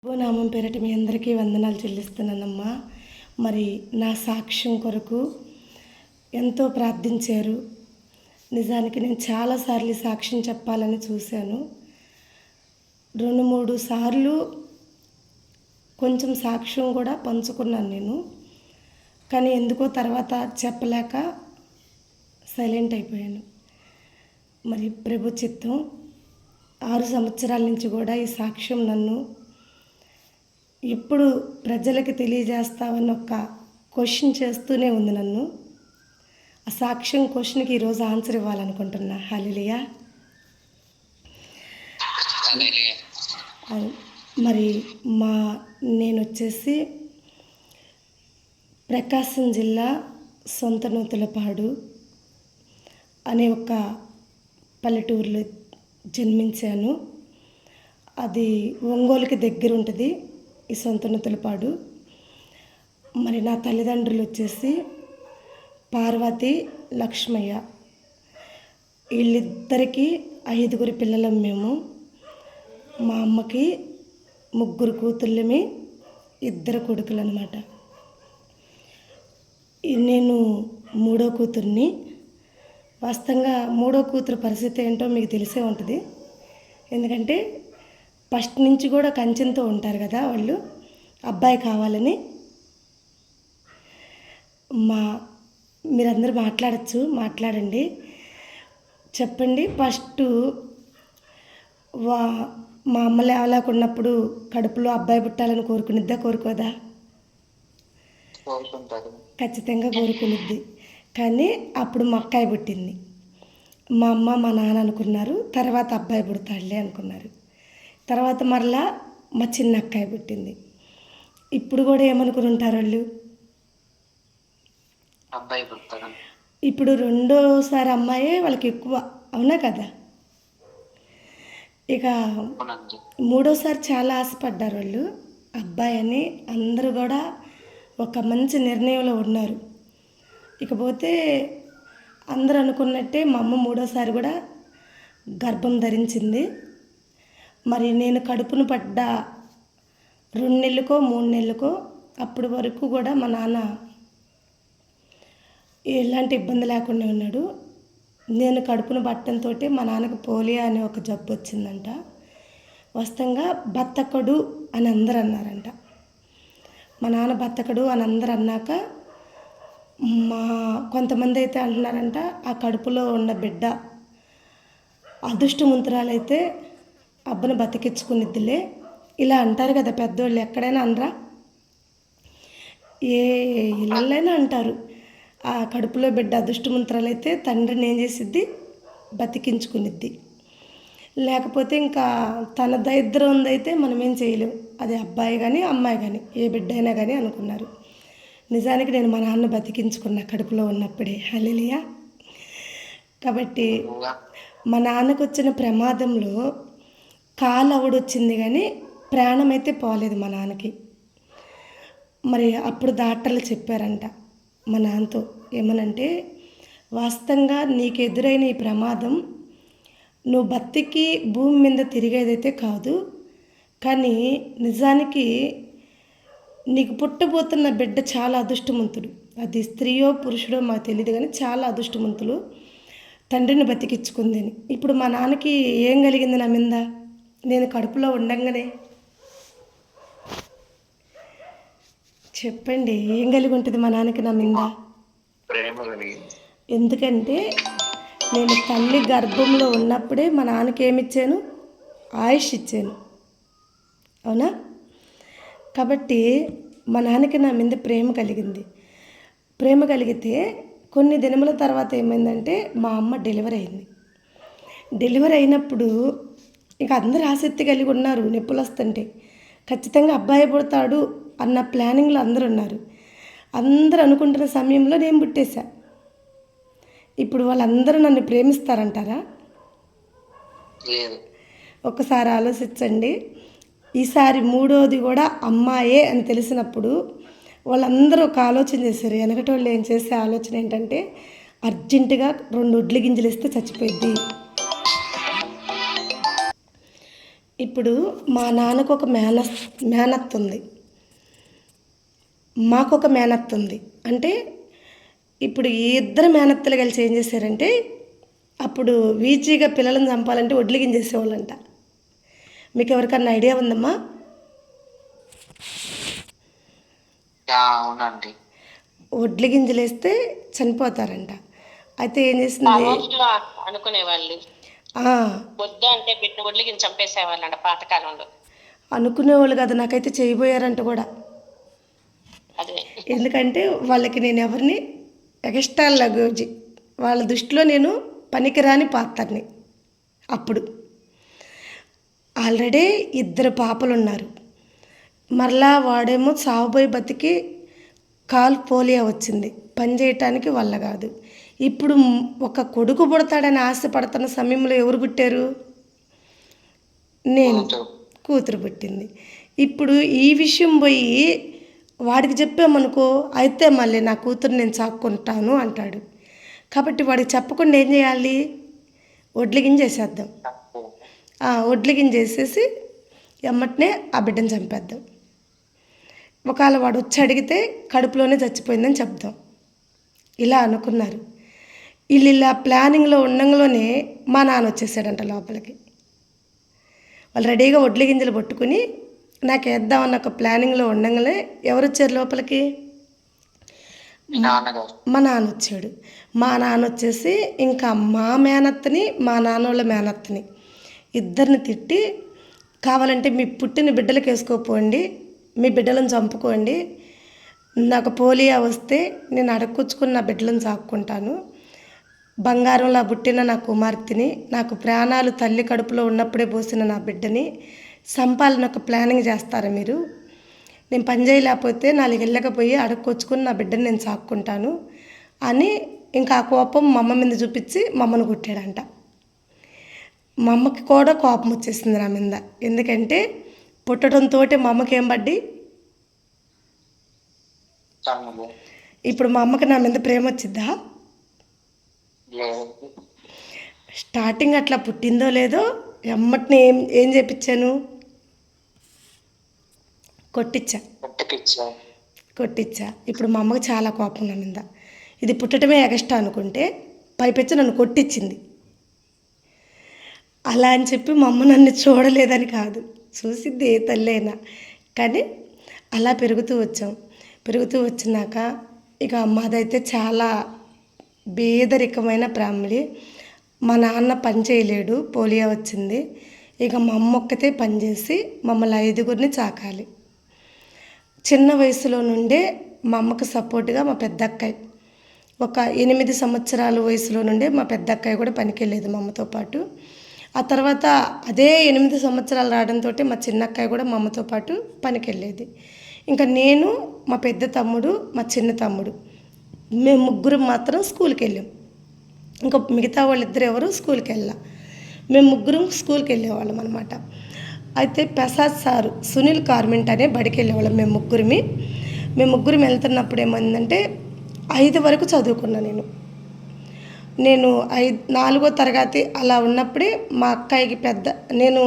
నామం పేరట మీ అందరికీ వందనాలు చెల్లిస్తున్నానమ్మా. మరి నా సాక్ష్యం కొరకు ఎంతో ప్రార్థించారు. నిజానికి నేను చాలాసార్లు సాక్ష్యం చెప్పాలని చూశాను. 2-3 సార్లు కొంచెం సాక్ష్యం కూడా పంచుకున్నాను నేను. కానీ ఎందుకో తర్వాత చెప్పలేక సైలెంట్ అయిపోయాను. మరి ప్రభు చిత్తం 6 సంవత్సరాల నుంచి కూడా ఈ సాక్ష్యం నన్ను ఎప్పుడు ప్రజలకి తెలియజేస్తావని ఒక క్వశ్చన్ చేస్తూనే ఉంది నన్ను. ఆ సాక్ష్యం క్వశ్చన్కి ఈరోజు ఆన్సర్ ఇవ్వాలనుకుంటున్నా. హల్లెలూయా. మరి నేను వచ్చేసి ప్రకాశం జిల్లా సొంతనూతులపాడు అనే ఒక పల్లెటూరులో జన్మించాను. అది ఒంగోలుకి దగ్గర ఉంటుంది ఈ సొంతనూతులపాడు. మరి నా తల్లిదండ్రులు వచ్చేసి పార్వతి, లక్ష్మయ్య. వీళ్ళిద్దరికీ 5 పిల్లలం మేము. మా అమ్మకి 3 కూతుళ్ళమి, 2 కొడుకులు అన్నమాట. నేను 3వ కూతుర్ని. వాస్తవంగా 3వ కూతురు పరిస్థితి ఏంటో మీకు తెలిసే ఉంటుంది. ఎందుకంటే ఫస్ట్ నుంచి కూడా కంచెంతో ఉంటారు కదా వాళ్ళు, అబ్బాయి కావాలని. మీరందరూ మాట్లాడండి, చెప్పండి. ఫస్ట్ మా అమ్మ లేవలేకున్నప్పుడు కడుపులో అబ్బాయి పుట్టాలని కోరుకోదా? ఖచ్చితంగా కోరుకునిద్ది. కానీ అప్పుడు మా అక్కాయి పుట్టింది. మా అమ్మ మా నాన్న అనుకున్నారు, తర్వాత అబ్బాయి పుడతాడులే అనుకున్నారు. తర్వాత మరలా మా చిన్న అక్కాయి పుట్టింది. ఇప్పుడు కూడా ఏమనుకుని ఉంటారు వాళ్ళు, అబ్బాయి పుడతాడు. ఇప్పుడు రెండోసారి అమ్మాయే వాళ్ళకి ఎక్కువ, అవునా కదా? ఇక మూడోసారి చాలా ఆశపడ్డారు వాళ్ళు అబ్బాయి అని. అందరూ కూడా ఒక మంచి నిర్ణయంలో ఉన్నారు. ఇకపోతే అందరూ అనుకున్నట్టే మా అమ్మ 3వసారి కూడా గర్భం ధరించింది. మరి నేను కడుపును పడ్డ 2 నెలలకో 3 నెలలకో అప్పటి వరకు కూడా మా నాన్న ఎలాంటి ఇబ్బంది లేకుండా ఉన్నాడు. నేను కడుపును పట్టడంతో మా నాన్నకు పోలియో అనే ఒక జబ్బు వచ్చిందంట. వాస్తవంగా బత్తకడు అని అందరూ అన్నారంట. మా నాన్న బత్తకడు అని అందరూ అన్నాక కొంతమంది అయితే అంటున్నారంట, ఆ కడుపులో ఉన్న బిడ్డ అదృష్టవంతురాలైతే అబ్బను బతికించుకునిద్దిలే, ఇలా అంటారు కదా పెద్దోళ్ళు. ఎక్కడైనా అనరా? ఏ ఇళ్ళైనా అంటారు. ఆ కడుపులో బిడ్డ అదృష్టవంతురాలైతే తండ్రిని ఏం చేసిద్ది? బతికించుకునిద్ది. లేకపోతే ఇంకా తన దరిద్రం ఉందైతే మనం ఏం చేయలేం. అది అబ్బాయి కానీ అమ్మాయి కానీ ఏ బిడ్డ అయినా కానీ అనుకున్నారు. నిజానికి నేను మా నాన్న బతికించుకున్న కడుపులో ఉన్నప్పుడే. హల్లెలూయా. కాబట్టి మా నాన్నకు వచ్చిన ప్రమాదంలో కాలు అవడొచ్చింది కానీ ప్రాణం అయితే పోలేదు మా నాన్నకి. మరి అప్పుడు డాక్టర్లు చెప్పారంట మా నాన్నతో ఏమనంటే, వాస్తవంగా నీకు ఎదురైన ఈ ప్రమాదం నువ్వు బతికి భూమి మీద తిరిగేదైతే కాదు, కానీ నిజానికి నీకు పుట్టబోతున్న బిడ్డ చాలా అదృష్టవంతుడు. అది స్త్రీయో పురుషుడో మాకు తెలియదు కానీ చాలా అదృష్టవంతులు, తండ్రిని బతికించుకుందని. ఇప్పుడు మా నాన్నకి ఏం కలిగింది నా మీద? నేను కడుపులో ఉండంగానే చెప్పండి, ఏం కలిగి ఉంటుంది మా నాన్నకి నా మీద? ఎందుకంటే నేను తల్లి గర్భంలో ఉన్నప్పుడే మా నాన్నకి ఏమిచ్చాను? ఆయుష్ ఇచ్చాను, అవునా? కాబట్టి మా నాన్నకి నా మీద ప్రేమ కలిగింది. ప్రేమ కలిగితే కొన్ని దినముల తర్వాత ఏమైందంటే మా అమ్మ డెలివరీ అయింది. డెలివరీ అయినప్పుడు ఇక అందరూ ఆసక్తి కలిగి ఉన్నారు. నొప్పులు వస్తుంటే ఖచ్చితంగా అబ్బాయి పుడతాడు అన్న ప్లానింగ్లో అందరూ ఉన్నారు. అందరూ అనుకుంటున్న సమయంలో నేను పుట్టేశా. ఇప్పుడు వాళ్ళందరూ నన్ను ప్రేమిస్తారంటారా? ఒక్కసారి ఆలోచించండి. ఈసారి 3వది కూడా అమ్మాయే అని తెలిసినప్పుడు వాళ్ళందరూ ఒక ఆలోచన చేశారు. వెనకటి వాళ్ళు ఏం చేసే ఆలోచన ఏంటంటే, అర్జెంటుగా 2 వడ్ల గింజలు ఇస్తే చచ్చిపోయిద్ది, ఇప్పుడు మా నాన్నకు ఒక మేనత్త ఉంది, మాకొక మేనత్త ఉంది. అంటే ఇప్పుడు ఈ ఇద్దరు మేనత్తలు కలిసి ఏం చేశారంటే, అప్పుడు వీజీగా పిల్లలను చంపాలంటే వడ్లు గింజేసేవాళ్ళంట. మీకు ఎవరికన్నా ఐడియా ఉందమ్మా? అవునండి. వడ్లు గింజలేస్తే చనిపోతారంట. అయితే ఏం చేసింది, అనుకునేవాళ్ళు ఆ, వద్దు అంటే బిడ్డ ఒడ్లకి చంపేసేవాళ్ళంట పాతకాలంలో. అనుకునేవాళ్ళు కదా, నాకైతే చేయబోయారంట కూడా. అదే ఎందుకంటే వాళ్ళకి నేను ఎవరిని ఎగస్ట్రా లగోజి, వాళ్ళ దృష్టిలో నేను పనికిరాని పాత్రని. అప్పుడు ఆల్రెడీ ఇద్దరు పాపలు ఉన్నారు, మరలా వాడేమో సాగుపోయి బతికి కాలు పోలియో వచ్చింది, పని చేయటానికి వల్ల కాదు. ఇప్పుడు ఒక కొడుకు పుడతాడని ఆశపడుతున్న సమయంలో ఎవరు పుట్టారు? నేను, కూతురు పుట్టింది. ఇప్పుడు ఈ విషయం పోయి వాడికి చెప్పామనుకో, అయితే మళ్ళీ నా కూతురు నేను చాక్కుంటాను అంటాడు. కాబట్టి వాడికి చెప్పకుండా ఏం చేయాలి, వడ్లు గింజేసేద్దాం. వడ్లు గింజేసేసి ఎమ్మటనే ఆ బిడ్డను చంపేద్దాం. ఒకవేళ వాడు వచ్చి అడిగితే కడుపులోనే చచ్చిపోయిందని చెప్దాం. ఇలా అనుకున్నారు. వీళ్ళు ఇలా ప్లానింగ్లో ఉండంగానే మా నాన్న వచ్చేసాడంట లోపలికి. వాళ్ళు రెడీగా వడ్లు గింజలు పట్టుకుని నాకు వేద్దామన్న ఒక ప్లానింగ్లో ఉండంగానే ఎవరు వచ్చారు లోపలికి? మా నాన్న వచ్చాడు. మా నాన్న వచ్చేసి ఇంకా మా మేనత్తని, మా నాన్నోళ్ళ మేనత్తని ఇద్దరిని తిట్టి, కావాలంటే మీ పుట్టిన బిడ్డలకు వేసుకోపోండి, మీ బిడ్డలను చంపుకోండి, నాకు పోలియో వస్తే నేను అడక్కుచ్చుకుని నా బిడ్డలను సాక్కుంటాను, బంగారంలా పుట్టిన నా కుమార్తెని, నాకు ప్రాణాలు తల్లి కడుపులో ఉన్నప్పుడే పోసిన నా బిడ్డని సంపాలని ఒక ప్లానింగ్ చేస్తారా మీరు? నేను పని చేయలేకపోతే 4 ఏళ్ళకపోయి అడక్కొచ్చుకుని నా బిడ్డని నేను సాక్కుంటాను అని ఇంకా ఆ కోపం మా అమ్మ మీద చూపించి మమ్మల్ని కొట్టాడంట. మా అమ్మకి కూడా కోపం వచ్చేసింది నా మీద. ఎందుకంటే పుట్టడంతో మా అమ్మకి ఏం పడ్డి, ఇప్పుడు మా అమ్మకి నా మీద ప్రేమ వచ్చిద్దా? స్టార్టింగ్ అట్లా పుట్టిందో లేదో ఎమ్మటిని ఏం చేపించాను, కొట్టించా. ఇప్పుడు మా అమ్మకి చాలా కోపం నా మీద. ఇది పుట్టడమే ఎగస్ట్రా అనుకుంటే పైపెచ్చి నన్ను కొట్టించింది. అలా అని చెప్పి మా అమ్మ నన్ను చూడలేదని కాదు, చూసిద్ది ఏ తల్లి అయినా. కానీ అలా పెరుగుతూ వచ్చినాక ఇక మాదైతే చాలా పేదరికమైన ఫ్యామిలీ. మా నాన్న పని చేయలేడు, పోలియో వచ్చింది. ఇక మా అమ్మ ఒక్కతే పనిచేసి మమ్మల్ని 5గురిని చాకాలి. చిన్న వయసులో నుండే మా అమ్మకు సపోర్ట్గా మా పెద్ద అక్కయ్య, ఒక 8 సంవత్సరాల వయసులో నుండే మా పెద్ద అక్కయ్య కూడా పనికి వెళ్ళేది మా అమ్మతో పాటు. ఆ తర్వాత అదే 8 సంవత్సరాలు రావడంతో మా చిన్న అక్కయ్య కూడా మా అమ్మతో పాటు పనికి వెళ్ళేది. ఇంకా నేను, మా పెద్ద తమ్ముడు, మా చిన్న తమ్ముడు, మేము 3 మాత్రం స్కూల్కి వెళ్ళాం. ఇంకా మిగతా వాళ్ళిద్దరు ఎవరు స్కూల్కి వెళ్ళా. మేము 3 స్కూల్కి వెళ్ళేవాళ్ళం అనమాట. అయితే ప్రసాద్ సారు సునీల్ కార్మెంట్ అనే బడికి వెళ్ళేవాళ్ళం మేము 3. మేము 3 వెళ్తున్నప్పుడు ఏమైందంటే 5 వరకు చదువుకున్నా నేను 4వ తరగతి అలా ఉన్నప్పుడే మా అక్కయ్యకి నేను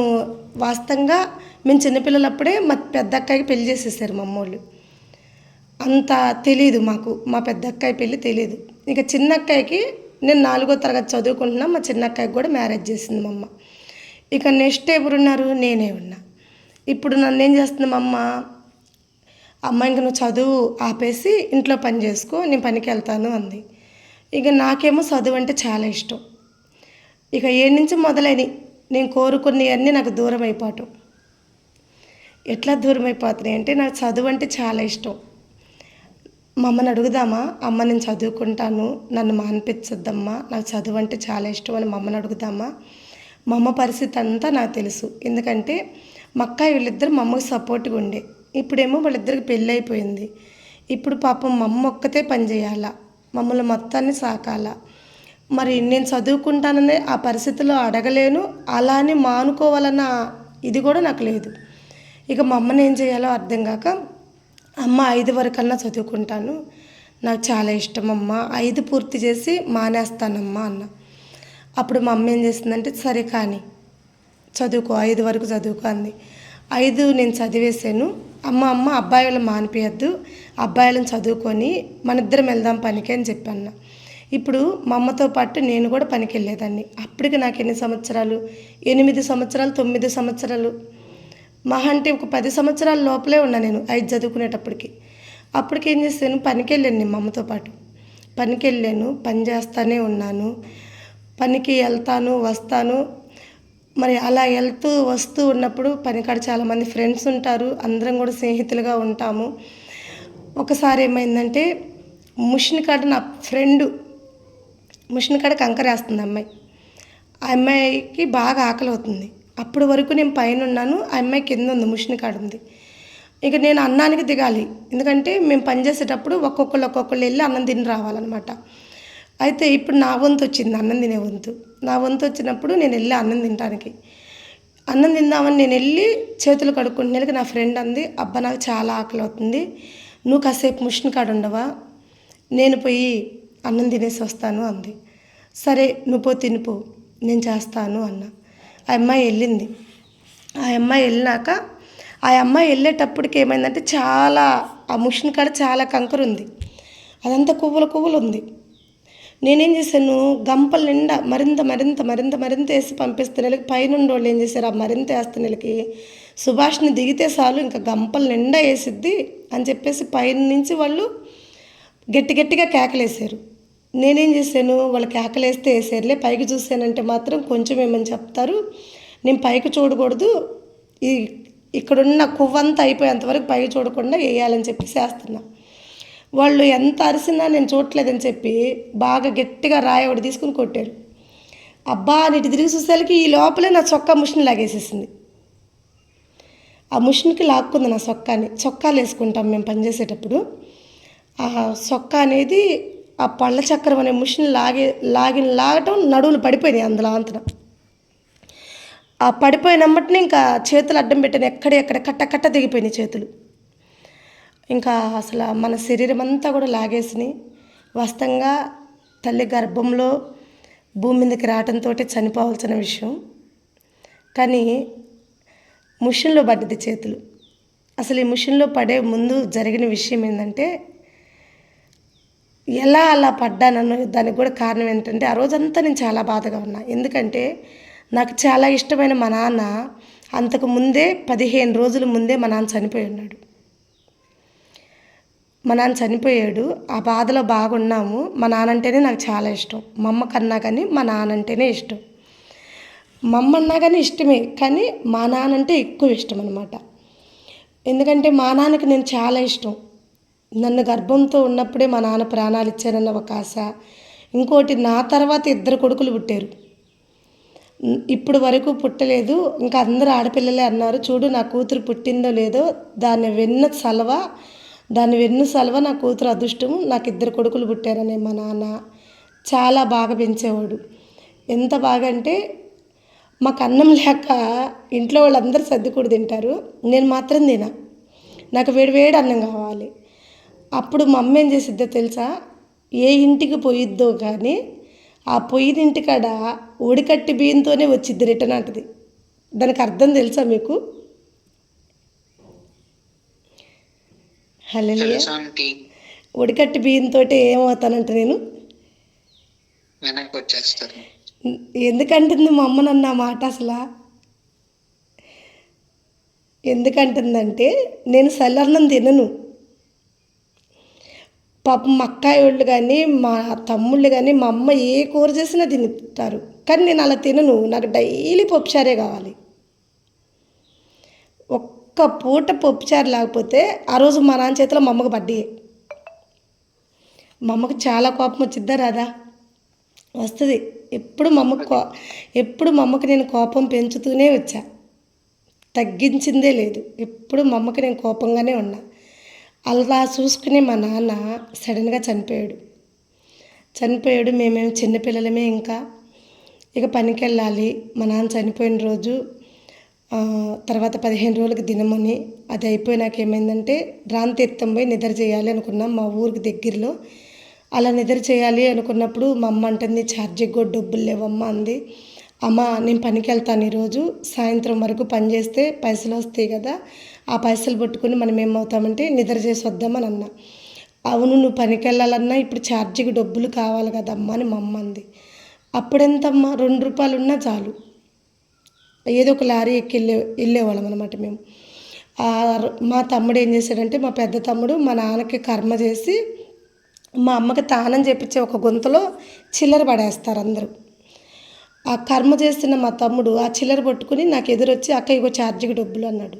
వాస్తవంగా మేము చిన్నపిల్లలప్పుడే మా పెద్ద అక్కయ్యకి పెళ్లి చేసేసారు మా అమ్మోళ్ళు. అంత తెలీదు మాకు, మా పెద్ద అక్కయ్య పెళ్ళి తెలీదు. ఇక చిన్న అక్కయ్యకి నేను 4వ తరగతి చదువుకుంటున్నా, మా చిన్న అక్కయ్యకి కూడా మ్యారేజ్ చేసింది మా అమ్మ. ఇక నెక్స్ట్ ఎవరున్నారు, నేనే ఉన్నా. ఇప్పుడు నన్ను ఏం చేస్తుంది మా అమ్మ, ఇంక నువ్వు చదువు ఆపేసి ఇంట్లో పని చేసుకో, నేను పనికి వెళ్తాను అంది. ఇక నాకేమో చదువు అంటే చాలా ఇష్టం. ఇక ఏడు నుంచి మొదలైనవి నేను కోరుకున్నవన్నీ నాకు దూరం అయిపోవటం. ఎట్లా దూరం అయిపోతున్నాయి అంటే, నాకు చదువు అంటే చాలా ఇష్టం. మా అమ్మని అడుగుదామా, అమ్మ నేను చదువుకుంటాను, నన్ను మానిపించొద్దమ్మా, నాకు చదువు అంటే చాలా ఇష్టం అని మా అమ్మని అడుగుదామా? మా అమ్మ పరిస్థితి అంతా నాకు తెలుసు. ఎందుకంటే మా అక్క వీళ్ళిద్దరు మా అమ్మకి సపోర్ట్గా ఉండే. ఇప్పుడేమో వాళ్ళిద్దరికి పెళ్ళి అయిపోయింది. ఇప్పుడు పాపం మా అమ్మ ఒక్కతే పని చేయాలా, మమ్మల్ని మొత్తాన్ని సాకాల. మరి నేను చదువుకుంటాననే ఆ పరిస్థితిలో అడగలేను, అలా అని మానుకోవాలన్న ఇది కూడా నాకు లేదు. ఇక మా అమ్మని ఏం చేయాలో అర్థం కాక, అమ్మ 5 వరకన్నా చదువుకుంటాను, నాకు చాలా ఇష్టం అమ్మ, 5 పూర్తి చేసి మానేస్తానమ్మా అన్న. అప్పుడు మా అమ్మ ఏం చేసిందంటే, సరే కానీ చదువుకో 5 వరకు చదువుకో అంది. 5 నేను చదివేశాను. అమ్మ అబ్బాయిలను మానిపియద్దు, అబ్బాయిలను చదువుకొని మన ఇద్దరం వెళ్దాం పనికి అని చెప్పాను. ఇప్పుడు మా అమ్మతో పాటు నేను కూడా పనికి వెళ్ళేదాన్ని. అప్పటికి నాకు ఎన్ని సంవత్సరాలు, 8 సంవత్సరాలు 9 సంవత్సరాలు, మహా అంటే ఒక 10 సంవత్సరాల లోపలే ఉన్నా నేను 5 చదువుకునేటప్పటికి. అప్పటికి ఏం చేశాను, పనికి వెళ్ళాను నేను మా అమ్మతో పాటు. పనికి వెళ్ళాను, పని చేస్తూనే ఉన్నాను. పనికి వెళ్తాను వస్తాను. మరి అలా వెళ్తూ వస్తూ ఉన్నప్పుడు పనికాడ చాలామంది ఫ్రెండ్స్ ఉంటారు, అందరం కూడా స్నేహితులుగా ఉంటాము. ఒకసారి ఏమైందంటే మిషన్ కాడ నా ఫ్రెండు మిషన్ కాడ కంకర వేస్తుంది అమ్మాయి. ఆ అమ్మాయికి బాగా ఆకలి అవుతుంది. అప్పటి వరకు నేను పైన ఉన్నాను, ఆ అమ్మాయి కింద ఉంది, మిషన్ కాడ ఉంది. ఇక నేను అన్నానికి దిగాలి, ఎందుకంటే మేము పనిచేసేటప్పుడు ఒక్కొక్కళ్ళు వెళ్ళి అన్నం తిని రావాలన్నమాట. అయితే ఇప్పుడు నా వంతు వచ్చింది, అన్నం తినే వంతు. నా వంతు వచ్చినప్పుడు నేను వెళ్ళి అన్నం తినడానికి, అన్నం తిందామని నేను వెళ్ళి చేతులు కడుక్కుంటున్నాక నా ఫ్రెండ్ అంది, అబ్బా నాకు చాలా ఆకలి అవుతుంది, నువ్వు కాసేపు మిషన్ కాడ ఉండవా, నేను పోయి అన్నం తినేసి వస్తాను అంది. సరే నువ్వు పో తినిపో, నేను చేస్తాను అన్న. ఆ అమ్మాయి వెళ్ళింది. ఆ అమ్మాయి వెళ్ళినాక ఆ అమ్మాయి వెళ్ళేటప్పటికి ఏమైందంటే చాలా ఆ మిషన్ కాడ చాలా కంకర ఉంది, అదంతా కొవ్వులు ఉంది. నేనేం చేశాను, గంపల నిండా మరింత వేసి పంపిస్తున్న పైనుండి వాళ్ళు ఏం చేశారు, ఆ మరింత వేస్తున్నకి సుభాష్ని దిగితే చాలు ఇంకా గంపల నిండా వేసిద్ది అని చెప్పేసి పైన నుంచి వాళ్ళు గట్టిగా కేకలేసారు. నేనేం చేశాను, వాళ్ళు కేకలేస్తే వేసారులే, పైకి చూసానంటే మాత్రం కొంచెం ఏమని చెప్తారు, నేను పైకి చూడకూడదు, ఈ ఇక్కడున్న కొవ్వంతా అయిపోయేంతవరకు పైకి చూడకుండా వేయాలని చెప్పేసి వేస్తున్నా. వాళ్ళు ఎంత అరిసినా నేను చూడలేదని చెప్పి బాగా గట్టిగా రాయి ఒకటి తీసుకుని కొట్టారు. అబ్బా నీటి తిరిగి చూసేసరికి ఈ లోపలే నా చొక్కా మిషన్ లాగేసేసింది. ఆ మిషన్కి లాక్కుంది నా చొక్కాలు వేసుకుంటాం మేము పనిచేసేటప్పుడు. ఆ చొక్కా అనేది ఆ పళ్ళ చక్రం అనే మిషన్ లాగటం నడువులు పడిపోయినాయి అందులో అంతన. ఆ పడిపోయినమ్మటిని ఇంకా చేతులు అడ్డం పెట్టాను, ఎక్కడ కట్ట దిగిపోయినాయి చేతులు. ఇంకా అసలు మన శరీరం అంతా కూడా లాగేసినాయి. వాస్తవంగా తల్లి గర్భంలో భూమి మీదకి రావడంతో చనిపోవాల్సిన విషయం, కానీ మిషన్లో పడ్డది చేతులు. అసలు ఈ మిషన్లో పడే ముందు జరిగిన విషయం ఏంటంటే, ఎలా అలా పడ్డానన్న దానికి కూడా కారణం ఏంటంటే, ఆ రోజంతా నేను చాలా బాధగా ఉన్నా. ఎందుకంటే నాకు చాలా ఇష్టమైన మా నాన్న అంతకు ముందే 15 రోజుల ముందే మా నాన్న చనిపోయి ఉన్నాడు. మా నాన్న చనిపోయాడు, ఆ బాధలో బాగున్నాము. మా నాన్న అంటేనే నాకు చాలా ఇష్టం, మా అమ్మ కన్నా కానీ మా నాన్న అంటేనే ఇష్టం. మా అమ్మ అన్నా కానీ ఇష్టమే, కానీ మా నాన్న అంటే ఎక్కువ ఇష్టం అనమాట. ఎందుకంటే మా నాన్నకి నేను చాలా ఇష్టం. నన్ను గర్భంతో ఉన్నప్పుడే మా నాన్న ప్రాణాలు ఇచ్చారన్న ఒక ఆశ. ఇంకోటి, నా తర్వాత 2 కొడుకులు పుట్టారు, ఇప్పుడు వరకు పుట్టలేదు. ఇంకా అందరూ ఆడపిల్లలే అన్నారు. చూడు నా కూతురు పుట్టిందో లేదో, దాని వెన్ను సలవ నా కూతురు అదృష్టము, నాకు 2 కొడుకులు పుట్టారనే మా నాన్న చాలా బాగా పెంచేవాడు. ఎంత బాగా అంటే మాకు అన్నం లేక ఇంట్లో వాళ్ళందరూ సర్దుకుడు తింటారు, నేను మాత్రం తినా, నాకు వేడి అన్నం కావాలి. అప్పుడు మా అమ్మ ఏం చేసిద్దో తెలుసా, ఏ ఇంటికి పోయిద్దో కానీ ఆ పొయ్యినింటికాడ ఉడికట్టి బియ్యంతోనే వచ్చిద్ది రిటర్న్ అంటది. దానికి అర్థం తెలుసా మీకు? హల్లెలూయా. ఉడికట్టి బియ్యంతో ఏమవుతానంట నేను ఎందుకంటుంది మా అమ్మ నన్ను ఆ మాట అసలు? ఎందుకంటుందంటే నేను సల్లన్నం తినను. పాపం మా అక్కాయి వాళ్ళు కానీ మా తమ్ముళ్ళు కానీ మా అమ్మ ఏ కూర చేసినా తింటారు, కానీ నేను అలా తినను. నాకు డైలీ పప్పుచారే కావాలి. ఒక్క పూట పప్పుచారు లేకపోతే ఆ రోజు మా నాన్న చేతిలో మా అమ్మకి బడ్డీ. మా అమ్మకి చాలా కోపం వచ్చిద్దా రాదా? వస్తుంది. ఎప్పుడు మా అమ్మకి నేను కోపం పెంచుతూనే వచ్చా, తగ్గించిందే లేదు. ఎప్పుడు మా అమ్మకి నేను కోపంగానే ఉన్నా. అలా చూసుకుని మా నాన్న సడన్గా చనిపోయాడు. మేమేం చిన్నపిల్లలమే. ఇక పనికి వెళ్ళాలి. మా నాన్న చనిపోయిన రోజు తర్వాత 15 రోజులకి దినమని, అది అయిపోయినాక ఏమైందంటే రామతీర్థం పోయి నిద్ర చేయాలి అనుకున్నాం మా ఊరికి దగ్గరలో. అలా నిద్ర చేయాలి అనుకున్నప్పుడు మా అమ్మ అంటుంది, ఛార్జీకి కూడా డబ్బులు లేవమ్మా అంది. అమ్మ నేను పనికి వెళ్తాను ఈరోజు, సాయంత్రం వరకు పని చేస్తే పైసలు వస్తాయి కదా, ఆ పైసలు పట్టుకుని మనం ఏమవుతామంటే నిద్ర చేసి వద్దామని అన్నా. అవును, నువ్వు పనికి వెళ్ళాలన్నా ఇప్పుడు ఛార్జీకి డబ్బులు కావాలి కదమ్మా అని మా అమ్మ అంది. అప్పుడెంతమ్మా, 2 రూపాయలు ఉన్నా చాలు, ఏదో ఒక లారీ ఎక్కి వెళ్ళేవాళ్ళం అనమాట మేము. మా తమ్ముడు ఏం చేశాడంటే, మా పెద్ద తమ్ముడు మా నాన్నకి కర్మ చేసి మా అమ్మకి తానం చేపించే ఒక గుంతలో చిల్లర పడేస్తారు అందరూ. ఆ కర్మ చేస్తున్న మా తమ్ముడు ఆ చిల్లర పట్టుకుని నాకు ఎదురొచ్చి, అక్క ఇగో ఛార్జీకి డబ్బులు అన్నాడు.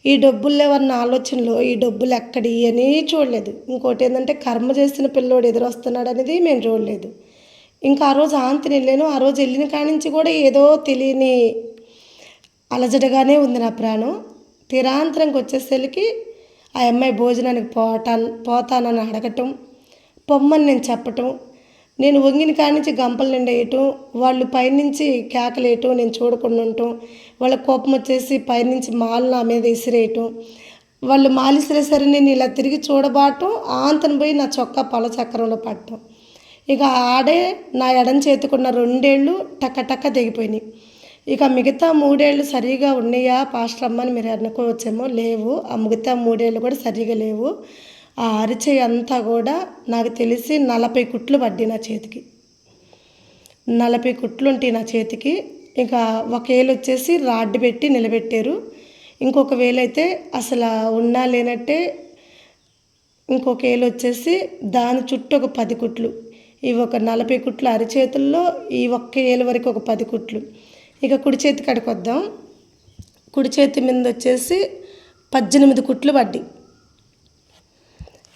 ఈ డబ్బులు లేవన్న ఆలోచనలో ఈ డబ్బులు ఎక్కడి అని చూడలేదు. ఇంకోటి ఏంటంటే, కర్మ చేస్తున్న పిల్లోడు ఎదురొస్తున్నాడు అనేది మేము చూడలేదు. ఇంకా ఆ రోజు ఆంతిని వెళ్ళాను. ఆ రోజు వెళ్ళిన కాడి నుంచి కూడా ఏదో తెలియని అలజడగానే ఉంది నా ప్రాణం. తీరాంతరంకి వచ్చేసరికి ఆ అమ్మాయి భోజనానికి పోతానని అడగటం, పొమ్మని నేను చెప్పటం, నేను వంగిన కాడి నుంచి గంపలు నిండేయటం, వాళ్ళు పైనుంచి కేకలేయటం, నేను చూడకుండా ఉండటం, వాళ్ళ కోపం వచ్చేసి పైనుంచి మాలు నా మీద విసిరేయటం, వాళ్ళు మాలు విసిరేసరి నేను ఇలా తిరిగి చూడబాటం, ఆంతను పోయి నా చొక్కా పొల చక్రంలో పడటం. ఇక ఆడే నా ఎడం చేతుకున్న 2 ఏళ్ళు టక్క తెగిపోయినాయి. ఇక మిగతా 3 ఏళ్ళు సరిగా ఉన్నాయా పాస్టర్ అమ్మ అని మీరు అనుకోవచ్చేమో, లేవు. ఆ మిగతా 3 ఏళ్ళు కూడా సరిగా లేవు. ఆ అరిచేయి అంతా కూడా నాకు తెలిసి 40 కుట్లు పడ్డాయి నా చేతికి. 40 కుట్లు ఉంటాయి నా చేతికి. ఇక ఒక ఏలు వచ్చేసి రాడ్ పెట్టి నిలబెట్టారు, ఇంకొక వేలైతే అసలు ఉన్నా లేనట్టే, ఇంకొక ఏలు వచ్చేసి దాని చుట్టూ ఒక 10 కుట్లు. ఇవి ఒక 40 కుట్లు అరిచేతుల్లో, ఈ ఒక్క ఏలు వరకు ఒక 10 కుట్లు. ఇక కుడి చేతి కాడికి వద్దాం. కుడి చేతి మీద వచ్చేసి 18 కుట్లు పడ్డాయి.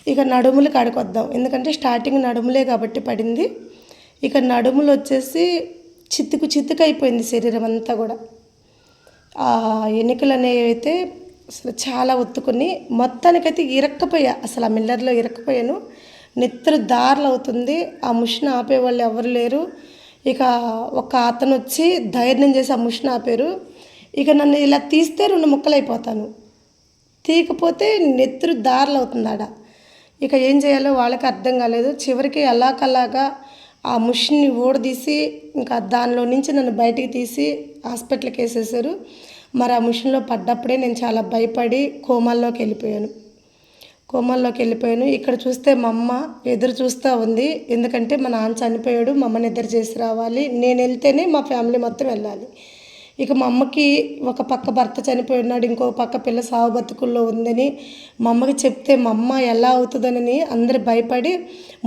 ఇక నడుములు కాడికి వద్దాం, ఎందుకంటే స్టార్టింగ్ నడుములే కాబట్టి పడింది. ఇక నడుములు వచ్చేసి చిత్తుకు అయిపోయింది శరీరం అంతా కూడా. ఆ ఎన్నికలు అనేవి అయితే అసలు చాలా ఒత్తుకుని మొత్తానికైతే ఇరక్కపోయా, అసలు ఆ మిల్లర్లో ఇరక్కపోయాను. నెత్తురు దారులు అవుతుంది. ఆ ముష్ని ఆపేవాళ్ళు ఎవరు లేరు. ఇక ఒక అతను వచ్చి ధైర్యం చేసి ఆ ముష్ని ఆపారు. ఇక నన్ను ఇలా తీస్తే 2 ముక్కలు అయిపోతాను, తీయకపోతే నెత్తురు దారులు అవుతుంది ఆడ. ఇక ఏం చేయాలో వాళ్ళకి అర్థం కాలేదు. చివరికి అలాగ ఆ ముష్ని ఊడదీసి ఇంకా దానిలో నుంచి నన్ను బయటికి తీసి హాస్పిటల్కి వేసేసారు. మరి ఆ ముషన్లో పడ్డప్పుడే నేను చాలా భయపడి కోమాల్లోకి వెళ్ళిపోయాను. ఇక్కడ చూస్తే మా అమ్మ ఎదురు చూస్తూ ఉంది, ఎందుకంటే మా నాన్న చనిపోయాడు, మా అమ్మని నిద్ర చేసి రావాలి, నేను వెళ్తేనే మా ఫ్యామిలీ మొత్తం వెళ్ళాలి. ఇక మా అమ్మకి ఒక పక్క భర్త చనిపోయి ఉన్నాడు, ఇంకో పక్క పిల్ల సావు బతుకుల్లో ఉందని మా అమ్మకి చెప్తే మా అమ్మ ఎలా అవుతుందని అందరు భయపడి,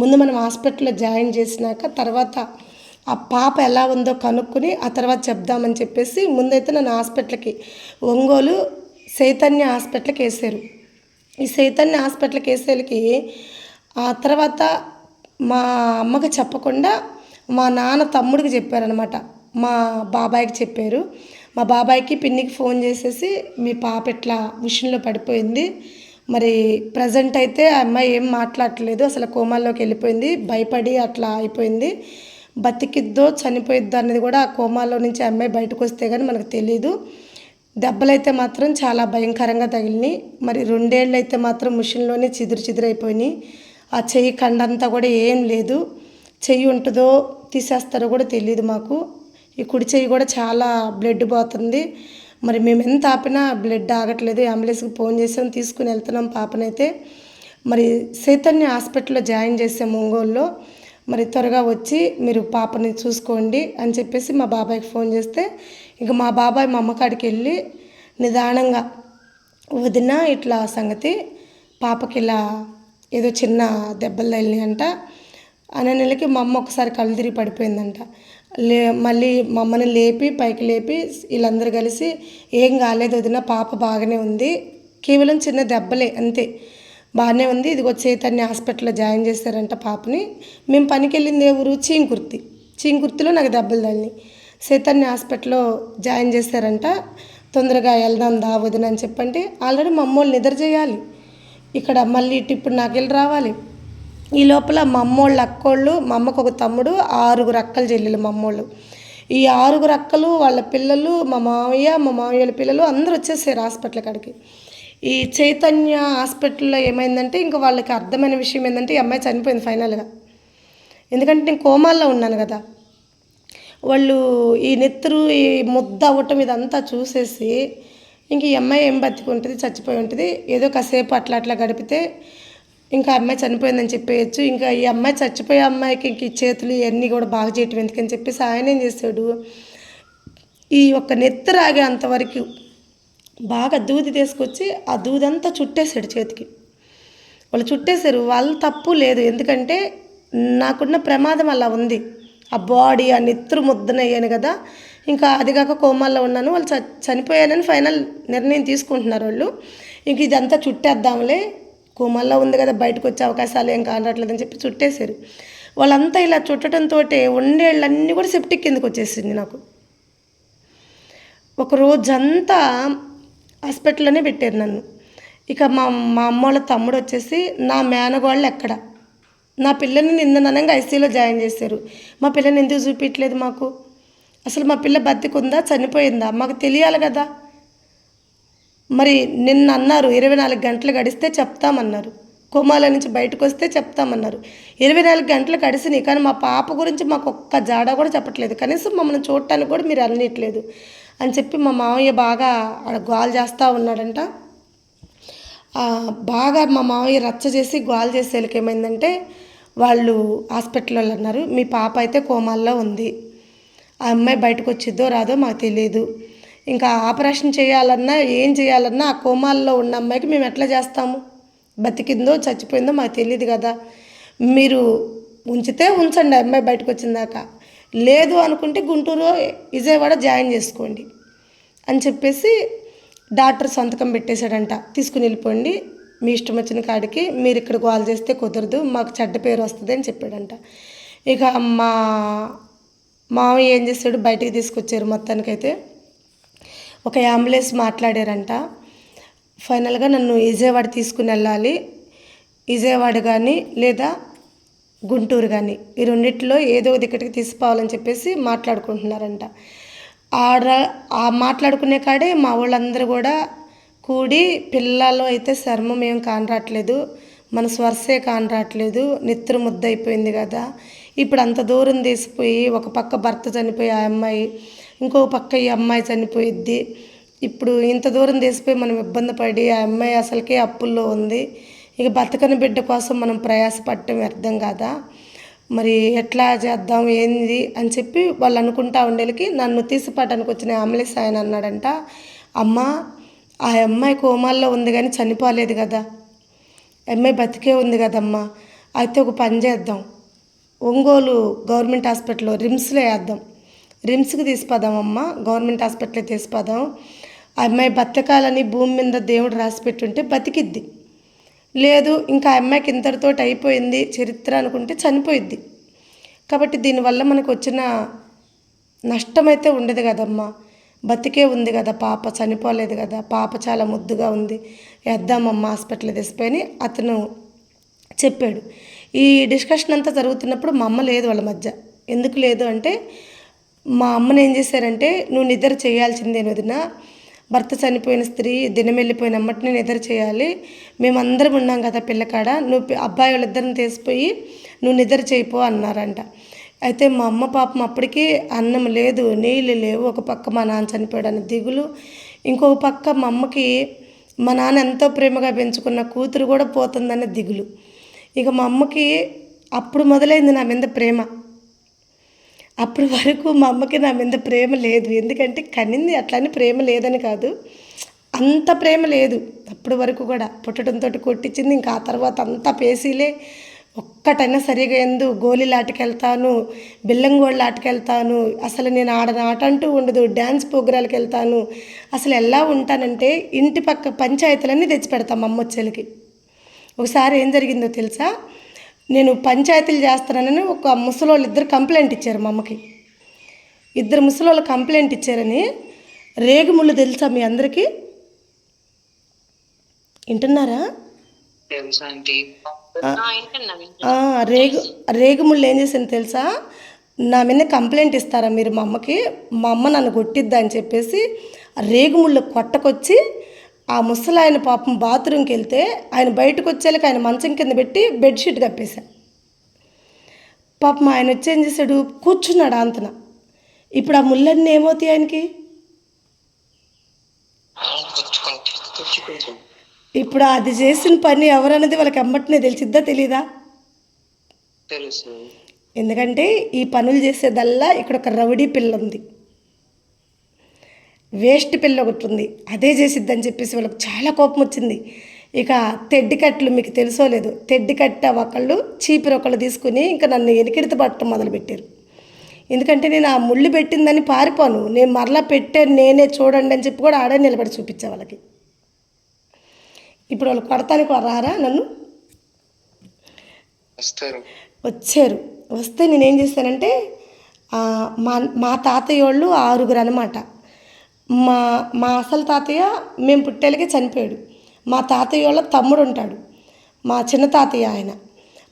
ముందు మనం హాస్పిటల్లో జాయిన్ చేసినాక తర్వాత ఆ పాప ఎలా ఉందో కనుక్కొని ఆ తర్వాత చెప్దామని చెప్పేసి ముందైతే నన్ను హాస్పిటల్కి, ఒంగోలు చైతన్య హాస్పిటల్కి వేసారు. ఈ చైతన్య హాస్పిటల్కి వేసేళ్ళకి ఆ తర్వాత మా అమ్మకి చెప్పకుండా మా నాన్న తమ్ముడికి చెప్పారనమాట. మా బాబాయ్కి చెప్పారు. మా బాబాయ్కి పిన్నికి ఫోన్ చేసేసి, మీ పాప ఇట్లా మిషన్లో పడిపోయింది, మరి ప్రజెంట్ అయితే ఆ అమ్మాయి ఏం మాట్లాడట్లేదు, అసలు కోమాల్లోకి వెళ్ళిపోయింది, భయపడి అట్లా అయిపోయింది, బతికిద్దో చనిపోయిద్దో అనేది కూడా ఆ కోమాలో నుంచి ఆ అమ్మాయి బయటకు వస్తే కానీ మనకు తెలీదు. దెబ్బలైతే మాత్రం చాలా భయంకరంగా తగిలినాయి. మరి 2 ఏళ్ళు అయితే మాత్రం మిషన్లోనే చిదిరైపోయినాయి. ఆ చెయ్యి కండంతా కూడా ఏం లేదు, చెయ్యి ఉంటుందో తీసేస్తారో కూడా తెలియదు మాకు. ఈ కుడి చెయ్యి కూడా చాలా బ్లడ్ పోతుంది. మరి మేము ఎంత ఆపినా బ్లడ్ ఆగట్లేదు. అంబులెన్స్కి ఫోన్ చేసాం, తీసుకుని వెళ్తున్నాం పాపనైతే. మరి చైతన్య హాస్పిటల్లో జాయిన్ చేసాము ఒంగోలులో. మరి త్వరగా వచ్చి మీరు పాపని చూసుకోండి అని చెప్పేసి మా బాబాయ్కి ఫోన్ చేస్తే, ఇక మా బాబాయ్ మా అమ్మకాడికి వెళ్ళి నిదానంగా, వదిన ఇట్లా సంగతి, పాపకి ఇలా ఏదో చిన్న దెబ్బలు తగిలినాయంట అనే నెలకి మా అమ్మ ఒకసారి కళ్ళు తిరిగి పడిపోయిందంట. మళ్ళీ మా అమ్మని లేపి పైకి లేపి వీళ్ళందరూ కలిసి, ఏం కాలేదు వదిన, పాప బాగానే ఉంది, కేవలం చిన్న దెబ్బలే అంతే, బాగానే ఉంది, ఇదిగో చైతన్య హాస్పిటల్లో జాయిన్ చేశారంట పాపని. మేము పనికి వెళ్ళింది ఏ ఊరు, చీంకుర్తిలో నాకు దెబ్బలు తగిలినాయి, చైతన్య హాస్పిటల్లో జాయిన్ చేశారంట, తొందరగా వెళ్దాం దా వదిన అని చెప్పండి. ఆల్రెడీ మా అమ్మోళ్ళు నిద్ర చేయాలి, ఇక్కడ మళ్ళీ ఇప్పుడు నాకు వెళ్ళి రావాలి. ఈ లోపల మా అమ్మోళ్ళు అక్కోళ్ళు, మా అమ్మకు ఒక తమ్ముడు, 6 అక్కలు చెల్లెలు మా అమ్మోళ్ళు. ఈ 6 అక్కలు వాళ్ళ పిల్లలు, మా మామయ్యల పిల్లలు అందరూ వచ్చేసారు హాస్పిటల్ కాడికి. ఈ చైతన్య హాస్పిటల్లో ఏమైందంటే, ఇంకా వాళ్ళకి అర్థమైన విషయం ఏంటంటే, ఈ అమ్మాయి చనిపోయింది ఫైనల్గా. ఎందుకంటే నేను కోమాల్లో ఉన్నాను కదా. వాళ్ళు ఈ నెత్తురు ఈ ముద్ద అవ్వటం ఇదంతా చూసేసి ఇంక ఈ అమ్మాయి ఏం బతికుంటుంది, చచ్చిపోయి ఉంటుంది, ఏదో కాసేపు అట్లా అట్లా గడిపితే ఇంకా అమ్మాయి చనిపోయిందని చెప్పేయచ్చు, ఇంకా ఈ అమ్మాయి చచ్చిపోయే అమ్మాయికి ఇంక ఈ చేతులు ఇవన్నీ కూడా బాగా చేయటం ఎందుకని చెప్పేసి ఆయన ఏం చేశాడు, ఈ ఒక్క నెత్తురు ఆగే అంతవరకు బాగా దూది తీసుకొచ్చి ఆ దూదంతా చుట్టేశాడు చేతికి. వాళ్ళు చుట్టేశారు, వాళ్ళ తప్పు లేదు, ఎందుకంటే నాకున్న ప్రమాదం అలా ఉంది, ఆ బాడీ ఆ నెత్తురు ముద్దనయ్యాను కదా, ఇంకా అది కాక కోమాల్లో ఉన్నాను, వాళ్ళు చనిపోయానని ఫైనల్ నిర్ణయం తీసుకుంటున్నారు వాళ్ళు. ఇంక ఇదంతా చుట్టేద్దాంలే, కోమాల్లో ఉంది కదా, బయటకు వచ్చే అవకాశాలు ఏం కానట్లేదని చెప్పి చుట్టేశారు. వాళ్ళంతా ఇలా చుట్టడంతో ఉండేళ్ళన్నీ కూడా సెప్టిక్ కిందకు వచ్చేసింది నాకు. ఒక రోజంతా హాస్పిటల్లోనే పెట్టారు నన్ను. ఇక మా మా అమ్మ వాళ్ళ తమ్ముడు వచ్చేసి నా మేనగోళ్ళు ఎక్కడ, నా పిల్లని నిన్ననంగా ఐసీయూలో జాయిన్ చేశారు, మా పిల్లని ఎందుకు చూపించలేదు మాకు, అసలు మా పిల్ల బతికుందా చనిపోయిందా మాకు తెలియాలి కదా. మరి నిన్న అన్నారు 24 గంటలు గడిస్తే చెప్తామన్నారు, కోమాల నుంచి బయటకు వస్తే చెప్తామన్నారు. 24 గంటలు గడిచినాయి, కానీ మా పాప గురించి మాకు ఒక్క జాడ కూడా చెప్పట్లేదు, కనీసం మమ్మల్ని చూడటానికి కూడా మీరు అనట్లేదు అని చెప్పి మా మామయ్య బాగా ఆడ గోల చేస్తూ ఉన్నాడంట. బాగా మా మామయ్య రచ్చ చేసి గోల చేసేళ్ళకి ఏమైందంటే, వాళ్ళు హాస్పిటల్ వాళ్ళు అన్నారు మీ పాప అయితే కోమాల్లో ఉంది, ఆ అమ్మాయి బయటకు వచ్చిద్దో రాదో మాకు తెలియదు, ఇంకా ఆపరేషన్ చేయాలన్నా ఏం చేయాలన్నా ఆ కోమాల్లో ఉన్న అమ్మాయికి మేము ఎట్లా చేస్తాము, బతికిందో చచ్చిపోయిందో మాకు తెలియదు కదా, మీరు ఉంచితే ఉంచండి అమ్మాయి బయటకు వచ్చిందాక, లేదు అనుకుంటే గుంటూరు విజయవాడ జాయిన్ చేసుకోండి అని చెప్పేసి డాక్టర్ సంతకం పెట్టేశాడంట, తీసుకుని వెళ్ళిపోండి మీ ఇష్టం వచ్చిన కాడికి, మీరు ఇక్కడ గోల్ చేస్తే కుదరదు, మాకు చెడ్డ పేరు వస్తుంది అని చెప్పాడంట. ఇక మా మామయ్య ఏం చేశాడు, బయటికి తీసుకొచ్చారు, మొత్తానికైతే ఒక అంబులెన్స్ మాట్లాడారంట, ఫైనల్గా నన్ను విజయవాడ తీసుకుని వెళ్ళాలి, విజయవాడ కానీ లేదా గుంటూరు కానీ ఈ రెండిట్లో ఏదో దిక్కటికి తీసిపోవాలని చెప్పేసి మాట్లాడుకుంటున్నారంట. ఆ మాట్లాడుకునే కాడే మా వాళ్ళందరూ కూడా కూడి, పిల్లలు అయితే చర్మం ఏం కానరాట్లేదు, మన స్వర్శే కానరాట్లేదు, నెత్తురు ముద్ద అయిపోయింది కదా, ఇప్పుడు అంత దూరం తీసిపోయి ఒక పక్క భర్త చనిపోయి ఆ అమ్మాయి, ఇంకో పక్క ఈ అమ్మాయి చనిపోయిద్ది, ఇప్పుడు ఇంత దూరం తీసిపోయి మనం ఇబ్బంది పడి ఆ అమ్మాయి అసలుకే అప్పుల్లో ఉంది, ఇక బతకని బిడ్డ కోసం మనం ప్రయాసపడటం వ్యర్థం కాదా, మరి ఎట్లా చేద్దాం ఏంది అని చెప్పి వాళ్ళు అనుకుంటా ఉండేకి నన్ను తీసిపట్టడానికి వచ్చిన అంబులెన్స్ ఆయన అన్నాడంట, అమ్మ ఆ అమ్మాయి కోమాల్లో ఉంది కానీ చనిపోలేదు కదా, అమ్మాయి బతికే ఉంది కదమ్మా, అయితే ఒక పని చేద్దాం, ఒంగోలు గవర్నమెంట్ హాస్పిటల్లో రిమ్స్లో వేద్దాం, రిమ్స్కి తీసిపోదామమ్మ, గవర్నమెంట్ హాస్పిటల్లో తీసిపోదాం, ఆ అమ్మాయి బతకాలని భూమి మీద దేవుడు రాసిపెట్టుంటే బతికిద్ది, లేదు ఇంకా ఆ అమ్మాయికి ఇంతటితో అయిపోయింది చరిత్ర అనుకుంటే చనిపోయిద్ది, కాబట్టి దీనివల్ల మనకు వచ్చిన నష్టం అయితే ఉండదు కదమ్మా, బతికే ఉంది కదా పాప, చనిపోలేదు కదా, పాప చాలా ముద్దుగా ఉంది, వేద్దామమ్మ హాస్పిటల్ తీసిపోయి అతను చెప్పాడు. ఈ డిస్కషన్ అంతా జరుగుతున్నప్పుడు మా అమ్మ లేదు వాళ్ళ మధ్య. ఎందుకు లేదు అంటే, మా అమ్మని ఏం చేశారంటే, నువ్వు నిద్ర చేయాల్సిందే వదిన, భర్త చనిపోయిన స్త్రీ దినం వెళ్ళిపోయిన అమ్మటిని నిద్ర చేయాలి, మేమందరం ఉన్నాం కదా పిల్లకాడ, నువ్వు అబ్బాయి వాళ్ళిద్దరిని తీసిపోయి నువ్వు నిద్ర చేయిపో అన్నారంట. అయితే మా అమ్మ పాపం అప్పటికి అన్నం లేదు, నీళ్ళు లేవు, ఒక పక్క మా నాన్న చనిపోయాడని దిగులు, ఇంకొక పక్క మా అమ్మకి మా నాన్న ఎంతో ప్రేమగా పెంచుకున్న కూతురు కూడా పోతుందనే దిగులు. ఇక మా అమ్మకి అప్పుడు మొదలైంది నా మీద ప్రేమ. అప్పటి వరకు మా అమ్మకి నా మీద ప్రేమ లేదు, ఎందుకంటే కనింది అట్లని ప్రేమ లేదని కాదు, అంత ప్రేమ లేదు అప్పటి వరకు కూడా. పుట్టడంతో కొట్టించింది, ఇంకా ఆ తర్వాత అంతా పేసీలే, ఒక్కటైనా సరిగా ఎందు గోళీలు ఆటకెళ్తాను, బిల్లంగోళ్ళు ఆటకెళ్తాను, అసలు నేను ఆడని ఆట అంటూ ఉండదు, డ్యాన్స్ ప్రోగ్రాలకు వెళ్తాను, అసలు ఎలా ఉంటానంటే ఇంటి పక్క పంచాయతీలన్నీ తెచ్చి పెడతాం మా అమ్మ వచ్చేలకి. ఒకసారి ఏం జరిగిందో తెలుసా, నేను పంచాయతీలు చేస్తానని ఒక ముసలోళ్ళు ఇద్దరు కంప్లైంట్ ఇచ్చారు మా అమ్మకి. ఇద్దరు ముసలోళ్ళు కంప్లైంట్ ఇచ్చారని, రేగుముళ్ళు తెలుసా మీ అందరికీ, వింటున్నారా? రేగుముళ్ళు ఏం చేసింది తెలుసా, నా మీద కంప్లైంట్ ఇస్తారా మీరు మా అమ్మకి, మా అమ్మ నన్ను కొట్టిద్దా అని చెప్పేసి రేగుముళ్ళు కొట్టకొచ్చి ఆ ముసలాయన పాపం బాత్రూమ్కి వెళ్తే ఆయన బయటకు వచ్చేళ్ళకి ఆయన మంచం కింద పెట్టి బెడ్షీట్ కప్పేశా. పాపం ఆయన వచ్చి ఏం చేశాడు, కూర్చున్నాడు అంతన. ఇప్పుడు ఆ ముళ్ళన్నీ ఏమవుతాయి ఆయనకి? గుచ్చుకుంటాం. ఇప్పుడు అది చేసిన పని ఎవరన్నది వాళ్ళకి ఎమ్మటనే తెలిసిద్దా తెలీదా? తెలుసు. ఎందుకంటే ఈ పనులు చేసేదల్లా ఇక్కడ ఒక రౌడీ పిల్ల ఉంది, వేస్ట్ పిల్ల ఒకటి ఉంది, అదే చేసిద్దని చెప్పేసి వాళ్ళకి చాలా కోపం వచ్చింది. ఇక తెడ్డి కట్టలు మీకు తెలుసో లేదు, తెడ్డి కట్ట ఒకళ్ళు చీపిరి ఒకళ్ళు తీసుకుని ఇంకా నన్ను ఎనికిడిత పట్టడం మొదలుపెట్టారు. ఎందుకంటే నేను ఆ ముళ్ళు పెట్టిందని పారిపోను, నేను మరలా పెట్టాను నేనే చూడండి అని చెప్పి కూడా ఆడే నిలబడి చూపించే వాళ్ళకి. ఇప్పుడు వాళ్ళు కొడతానికి రారా నన్ను? వస్తారు. వచ్చారు. వస్తే నేనేం చేశానంటే ఆ, మా మా తాతయ్య వాళ్ళు 6 అనమాట. మా మా అసలు తాతయ్య మేము పుట్టేలకే చనిపోయాడు. మా తాతయ్య వాళ్ళ తమ్ముడు ఉంటాడు, మా చిన్న తాతయ్య ఆయన.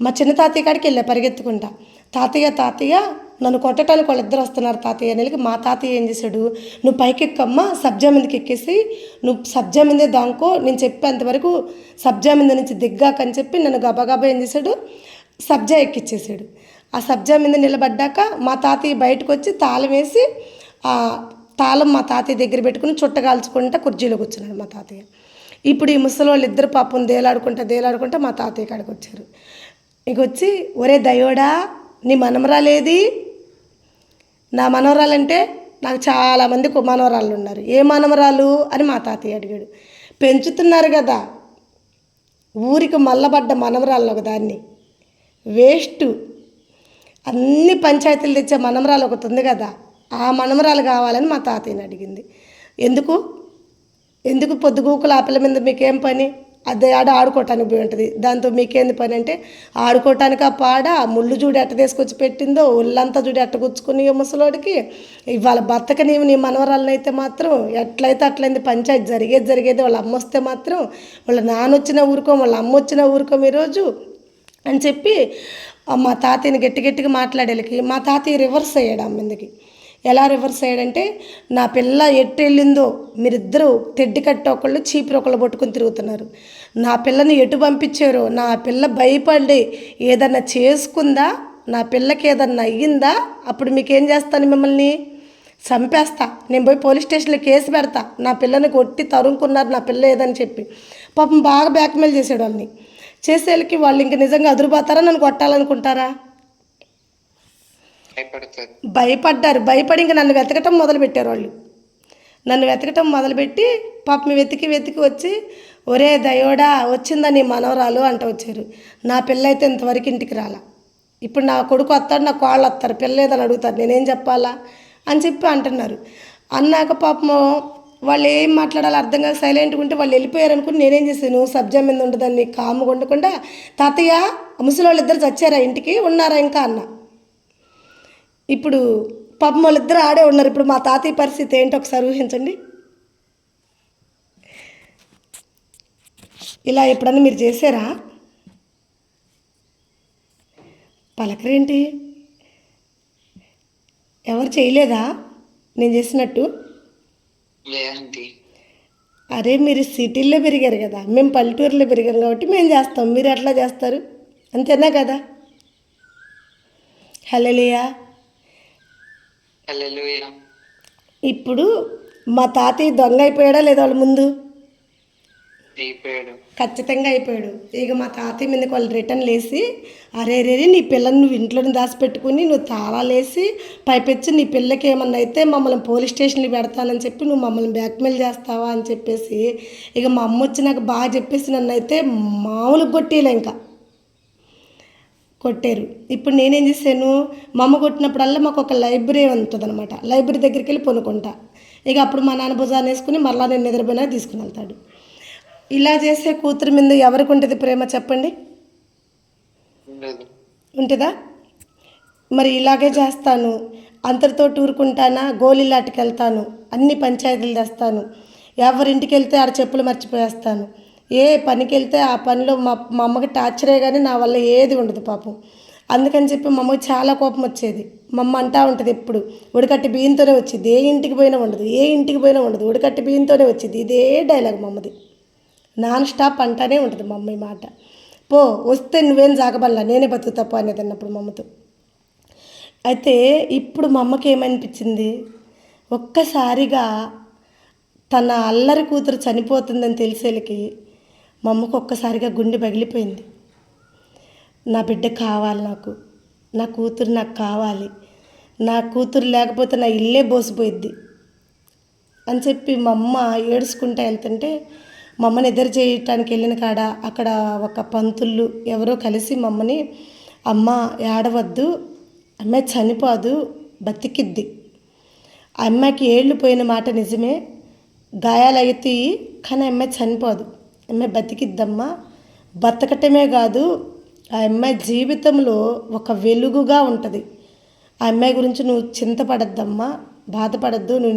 మా చిన్న తాతయ్య కాడికి వెళ్ళా పరిగెత్తుకుంటా, తాతయ్య తాతయ్య నన్ను కొట్టడానికి వాళ్ళిద్దరు వస్తున్నారు తాతయ్య నెలకి. మా తాతయ్య ఏం చేశాడు, నువ్వు పైకి ఎక్కమ్మా, సబ్జా మీదకి ఎక్కేసి నువ్వు సబ్జా మీదే దాంకో, నేను చెప్పేంతవరకు సబ్జా మీద నుంచి దిగ్గాకని చెప్పి నన్ను గబగబా ఏం చేశాడు, సబ్జా ఎక్కిచ్చేసాడు. ఆ సబ్జా మీద నిలబడ్డాక మా తాతయ్య బయటకు వచ్చి తాళం వేసి ఆ తాళం మా తాతయ్య దగ్గర పెట్టుకుని చుట్టగాల్చుకుంటా కుర్చీలో కూర్చున్నాడు మా తాతయ్య. ఇప్పుడు ఈ ముసలి వాళ్ళు ఇద్దరు పాపం దేలాడుకుంటా మా తాతయ్య కాడికి వచ్చారు. ఇక వచ్చి, ఒరే దయోడా నీ మనమరాలేది? నా మనవరాలంటే నాకు చాలామంది మనవరాళ్ళు ఉన్నారు, ఏ మనవరాలు అని మా తాతయ్య అడిగాడు. పెంచుతున్నారు కదా ఊరికి మల్లబడ్డ మనవరాళ్ళు ఒకదాన్ని, వేస్ట్, అన్ని పంచాయతీలు తెచ్చే మనమరాలు ఒకటి ఉంది కదా, ఆ మనమరాలు కావాలని మా తాతయ్యని అడిగింది. ఎందుకు ఎందుకు పొద్దుగూకులు ఆ పిల్ల మీద మీకేం పని, అదే ఆడుకోవటానికి పోయి ఉంటుంది, దాంతో మీకేంది పని అంటే, ఆడుకోవటానికి ఆ పాడ ఆ ముళ్ళు చూడు ఎట్ట తీసుకొచ్చి పెట్టిందో, ఒళ్ళంతా చూడు ఎట్ట గుచ్చుకుని ముసలోడికి. ఇవాళ బతకనివి నీ మనవరాలను అయితే మాత్రం ఎట్లయితే అట్లయింది, పంచాయతీ జరిగేది వాళ్ళ అమ్మ వస్తే మాత్రం, వాళ్ళ నాన్న వచ్చిన ఊరుకోం, వాళ్ళ అమ్మ వచ్చిన ఊరుకోం ఈరోజు అని చెప్పి మా తాతయ్యని గట్టిగా మాట్లాడేళ్ళకి మా తాతయ్య రివర్స్ అయ్యాడు ఆమె మీదకి. ఎలా రివర్స్ అయ్యాడంటే, నా పిల్ల ఎట్టు వెళ్ళిందో మీరిద్దరూ తెడ్డి కట్టి ఒకళ్ళు చీపిరి ఒకళ్ళు పట్టుకుని తిరుగుతున్నారు, నా పిల్లని ఎటు పంపించారో, నా పిల్ల భయపడి ఏదన్నా చేసుకుందా, నా పిల్లకి ఏదన్నా అయ్యిందా, అప్పుడు మీకేం చేస్తాను, మిమ్మల్ని చంపేస్తా, నేను పోయి పోలీస్ స్టేషన్లో కేసు పెడతా, నా పిల్లని కొట్టి తరుముకున్నారు నా పిల్ల ఏదని చెప్పి పాపం బాగా బ్లాక్మెయిల్ చేసాడు వాళ్ళని. చేసేళ్ళకి వాళ్ళు ఇంక నిజంగా అదురుపోతారా, నన్ను కొట్టాలనుకుంటారా? భయపడ్డారు. భయపడి ఇంక నన్ను వెతకటం మొదలుపెట్టారు వాళ్ళు. నన్ను వెతకటం మొదలుపెట్టి పాపం వెతికి వచ్చి, ఒరే దయోడా వచ్చిందా నీ మనవరాలు అంట వచ్చారు. నా పిల్ల అయితే ఇంతవరకు ఇంటికి రాలా, ఇప్పుడు నా కొడుకు వస్తాడు, నా కోళ్ళు వస్తారు, పిల్ల ఏదని అడుగుతారు, నేనేం చెప్పాలా అని చెప్పి అంటున్నారు. అన్నాక పాపం వాళ్ళు ఏం మాట్లాడాలో అర్థం కాక సైలెంట్గా ఉంటే వాళ్ళు వెళ్ళిపోయారు అనుకుని నేనేం చేశాను, సబ్జా మీద ఉండదాన్ని కాముగా ఉండకుండా, తాతయ్య ముసలి వాళ్ళు ఇద్దరు చచ్చారా, ఇంటికి ఉన్నారా ఇంకా అన్న. ఇప్పుడు పాపం వాళ్ళిద్దరు ఆడే ఉన్నారు. ఇప్పుడు మా తాతయ్య పరిస్థితి ఏంటో ఒకసారి ఊహించండి. ఇలా ఎప్పుడన్నా మీరు చేశారా? పలకరేంటి, ఎవరు చేయలేదా నేను చేసినట్టు? అరే మీరు సిటీల్లో పెరిగారు కదా, మేము పల్లెటూరులో పెరిగాం కాబట్టి మేము చేస్తాం, మీరు ఎట్లా చేస్తారు, అంతేనా కదా? హల్లెలూయా. ఇప్పుడు మా తాతయ్య దొంగ అయిపోయాడా లేదా వాళ్ళ ముందు? ఖచ్చితంగా అయిపోయాడు. ఇక మా తాతయ్య మీదకి వాళ్ళు రిటర్న్ లేసి, అరే నీ పిల్లని నువ్వు ఇంట్లోనే దాచిపెట్టుకుని నువ్వు తాళాలేసి పైపెచ్చి నీ పిల్లకి ఏమన్నా అయితే మమ్మల్ని పోలీస్ స్టేషన్లో పెడతానని చెప్పి నువ్వు మమ్మల్ని బ్లాక్మెయిల్ చేస్తావా అని చెప్పేసి ఇక మా అమ్మ వచ్చి నాకు బాగా చెప్పేసి నన్ను అయితే మామూలు కొట్టేలే, ఇంకా కొట్టారు. ఇప్పుడు నేనేం చేశాను, మా అమ్మ కొట్టినప్పుడల్లా మాకు ఒక లైబ్రరీ ఉంటుంది అనమాట, లైబ్రరీ దగ్గరికి వెళ్ళి పనుకుంటా. ఇక అప్పుడు మా నాన్న భుజాన్ని వేసుకుని మరలా నేను నిద్రపోయినా తీసుకుని వెళ్తాడు. ఇలా చేసే కూతురు మీద ఎవరికి ఉంటుంది ప్రేమ చెప్పండి, ఉంటుందా? మరి ఇలాగే చేస్తాను, అంతటితో ఊరుకుంటానా, గోళీలాటికి వెళ్తాను, అన్ని పంచాయతీలు తెస్తాను, ఎవరింటికి వెళ్తే ఆడ చెప్పులు మర్చిపోయేస్తాను, ఏ పనికి వెళ్తే ఆ పనిలో మా అమ్మకి టార్చరే కానీ నా వల్ల ఏది ఉండదు పాపం. అందుకని చెప్పి మా అమ్మకి చాలా కోపం వచ్చేది. మా అమ్మ అంటూ ఉంటుంది ఎప్పుడు, ఉడకట్టి బియ్యంతోనే వచ్చింది, ఏ ఇంటికి పోయినా ఉండదు, ఉడకట్టి బియ్యంతోనే వచ్చింది, ఇదే డైలాగ్ మా అమ్మది. నాన్ స్టాప్ అంటానే ఉంటుంది మా అమ్మాయి మాట. పో వస్తే నువ్వేం జాగబల్లా, నేనే బతుకు తప్ప అనేది అన్నప్పుడు మా అమ్మతో. అయితే ఇప్పుడు మా అమ్మకి ఏమనిపించింది, ఒక్కసారిగా తన అల్లరి కూతురు చనిపోతుందని తెలిసేలకి మా అమ్మకు ఒక్కసారిగా గుండె పగిలిపోయింది. నా బిడ్డ కావాలి నాకు, నా కూతురు నాకు కావాలి, నా కూతురు లేకపోతే నా ఇల్లే బోసిపోయిద్ది అని చెప్పి మా అమ్మ ఏడుచుకుంటూ వెళ్తుంటే మా అమ్మని ఎదురు చేయటానికి వెళ్ళిన కాడ అక్కడ ఒక పంతులు ఎవరో కలిసి మా అమ్మని, అమ్మ ఏడవద్దు, అమ్మాయి చనిపోదు, బతికిద్ది, ఆ అమ్మాయికి ఏళ్ళు పోయిన మాట నిజమే, గాయాలు అవుతాయి కానీ ఆ అమ్మాయి చనిపోదు, అమ్మాయి బతికిద్దమ్మా, బతకటమే కాదు ఆ అమ్మాయి జీవితంలో ఒక వెలుగుగా ఉంటుంది, ఆ అమ్మాయి గురించి నువ్వు చింతపడద్దమ్మా, బాధపడద్దు, నువ్వు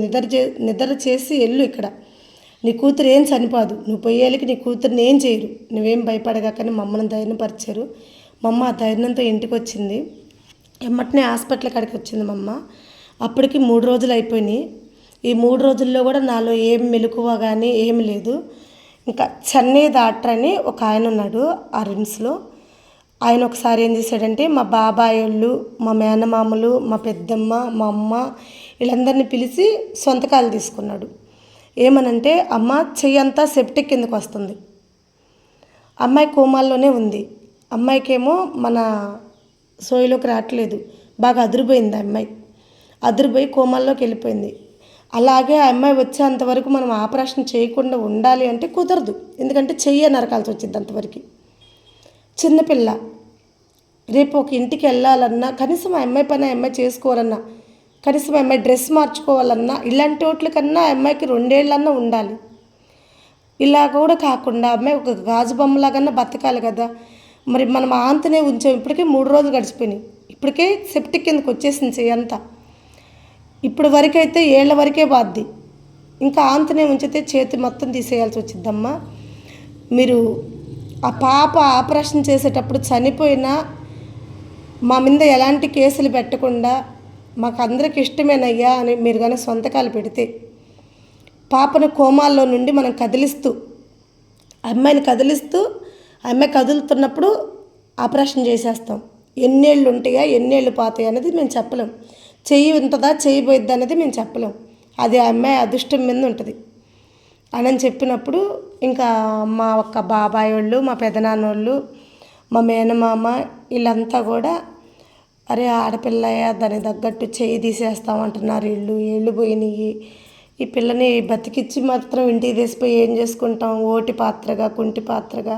నిద్ర చేసి వెళ్ళు, ఇక్కడ నీ కూతురు ఏం చనిపోదు, నువ్వు పోయేళ్ళకి నీ కూతురుని ఏం చేయరు, నువ్వేం భయపడగాకని మా అమ్మను ధైర్యపరిచారు. మా అమ్మ ఆ ధైర్యంతో ఇంటికి వచ్చింది. ఎమ్మటనే హాస్పిటల్ కాడికి వచ్చింది మా అమ్మ. అప్పటికి 3 రోజులు అయిపోయినాయి. ఈ 3 రోజుల్లో కూడా నాలో ఏం మెలకువ కానీ ఏమి లేదు. ఇంకా చెన్నై డాక్టర్ అని ఒక ఆయన ఉన్నాడు ఆ రిమ్స్లో. ఆయన ఒకసారి ఏం చేశాడంటే మా బాబాయ్ వాళ్ళు, మా మేనమామలు, మా పెద్దమ్మ, మా అమ్మ వీళ్ళందరినీ పిలిచి సొంతకాలు తీసుకున్నాడు. ఏమనంటే, అమ్మ చెయ్యి అంతా సెప్టిక్ కిందకు వస్తుంది, అమ్మాయి కోమాల్లోనే ఉంది, అమ్మాయికేమో మన సోయిలోకి రావట్లేదు, బాగా అదిరిపోయింది, అమ్మాయి అదిరిపోయి కోమాల్లోకి వెళ్ళిపోయింది. అలాగే ఆ అమ్మాయి వచ్చేంతవరకు మనం ఆపరేషన్ చేయకుండా ఉండాలి అంటే కుదరదు, ఎందుకంటే చెయ్యి నరకాల్సి వచ్చింది అంతవరకు. చిన్నపిల్ల రేపు ఒక ఇంటికి వెళ్ళాలన్నా కనీసం ఆ అమ్మాయి పని ఆ అమ్మాయి చేసుకోవాలన్నా, కనీసం ఆ అమ్మాయి డ్రెస్ మార్చుకోవాలన్నా, ఇలాంటి వాటి కన్నా ఆ అమ్మాయికి 2 ఏళ్ళన్నా ఉండాలి. ఇలా కూడా కాకుండా అమ్మాయి ఒక గాజు బొమ్మలాగన్నా బతకాలి కదా. మరి మనం ఆంతనే ఉంచాం, ఇప్పటికే 3 రోజులు గడిచిపోయినాయి, ఇప్పటికే సెప్టిక్ కిందకు వచ్చేసింది చెయ్యంతా. ఇప్పుడు వరకైతే ఏళ్ళ వరకే బాద్ది, ఇంకా ఆంతనే ఉంచితే చేతి మొత్తం తీసేయాల్సి వచ్చిద్దమ్మా. మీరు ఆ పాప ఆపరేషన్ చేసేటప్పుడు చనిపోయినా మా మీద ఎలాంటి కేసులు పెట్టకుండా మాకు అందరికి ఇష్టమేనయ్యా అని మీరు కానీ సొంతకాలు పెడితే పాపను కోమాల్లో నుండి మనం కదిలిస్తూ, అమ్మాయిని కదిలిస్తూ, అమ్మాయి కదులుతున్నప్పుడు ఆపరేషన్ చేసేస్తాం. ఎన్నేళ్ళు ఉంటాయా ఎన్నేళ్ళు పోతాయి అనేది మేము చెప్పలేం, చెయ్యి ఉంటుందా చెయ్యి పోయిద్దా అనేది మేము చెప్పలేం, అది ఆ అమ్మాయి అదృష్టం మీద ఉంటుంది అని చెప్పినప్పుడు ఇంకా మా ఒక్క బాబాయ్ వాళ్ళు, మా పెదనాన్న వాళ్ళు, మా మేనమామ వీళ్ళంతా కూడా, అరే ఆడపిల్లయ్యా దానికి తగ్గట్టు చెయ్యి తీసేస్తామంటున్నారు, ఏళ్ళు పోయినాయి, ఈ పిల్లని బతికిచ్చి మాత్రం ఇంటికి తీసిపోయి ఏం చేసుకుంటాం, ఓటి పాత్రగా కుంటి పాత్రగా,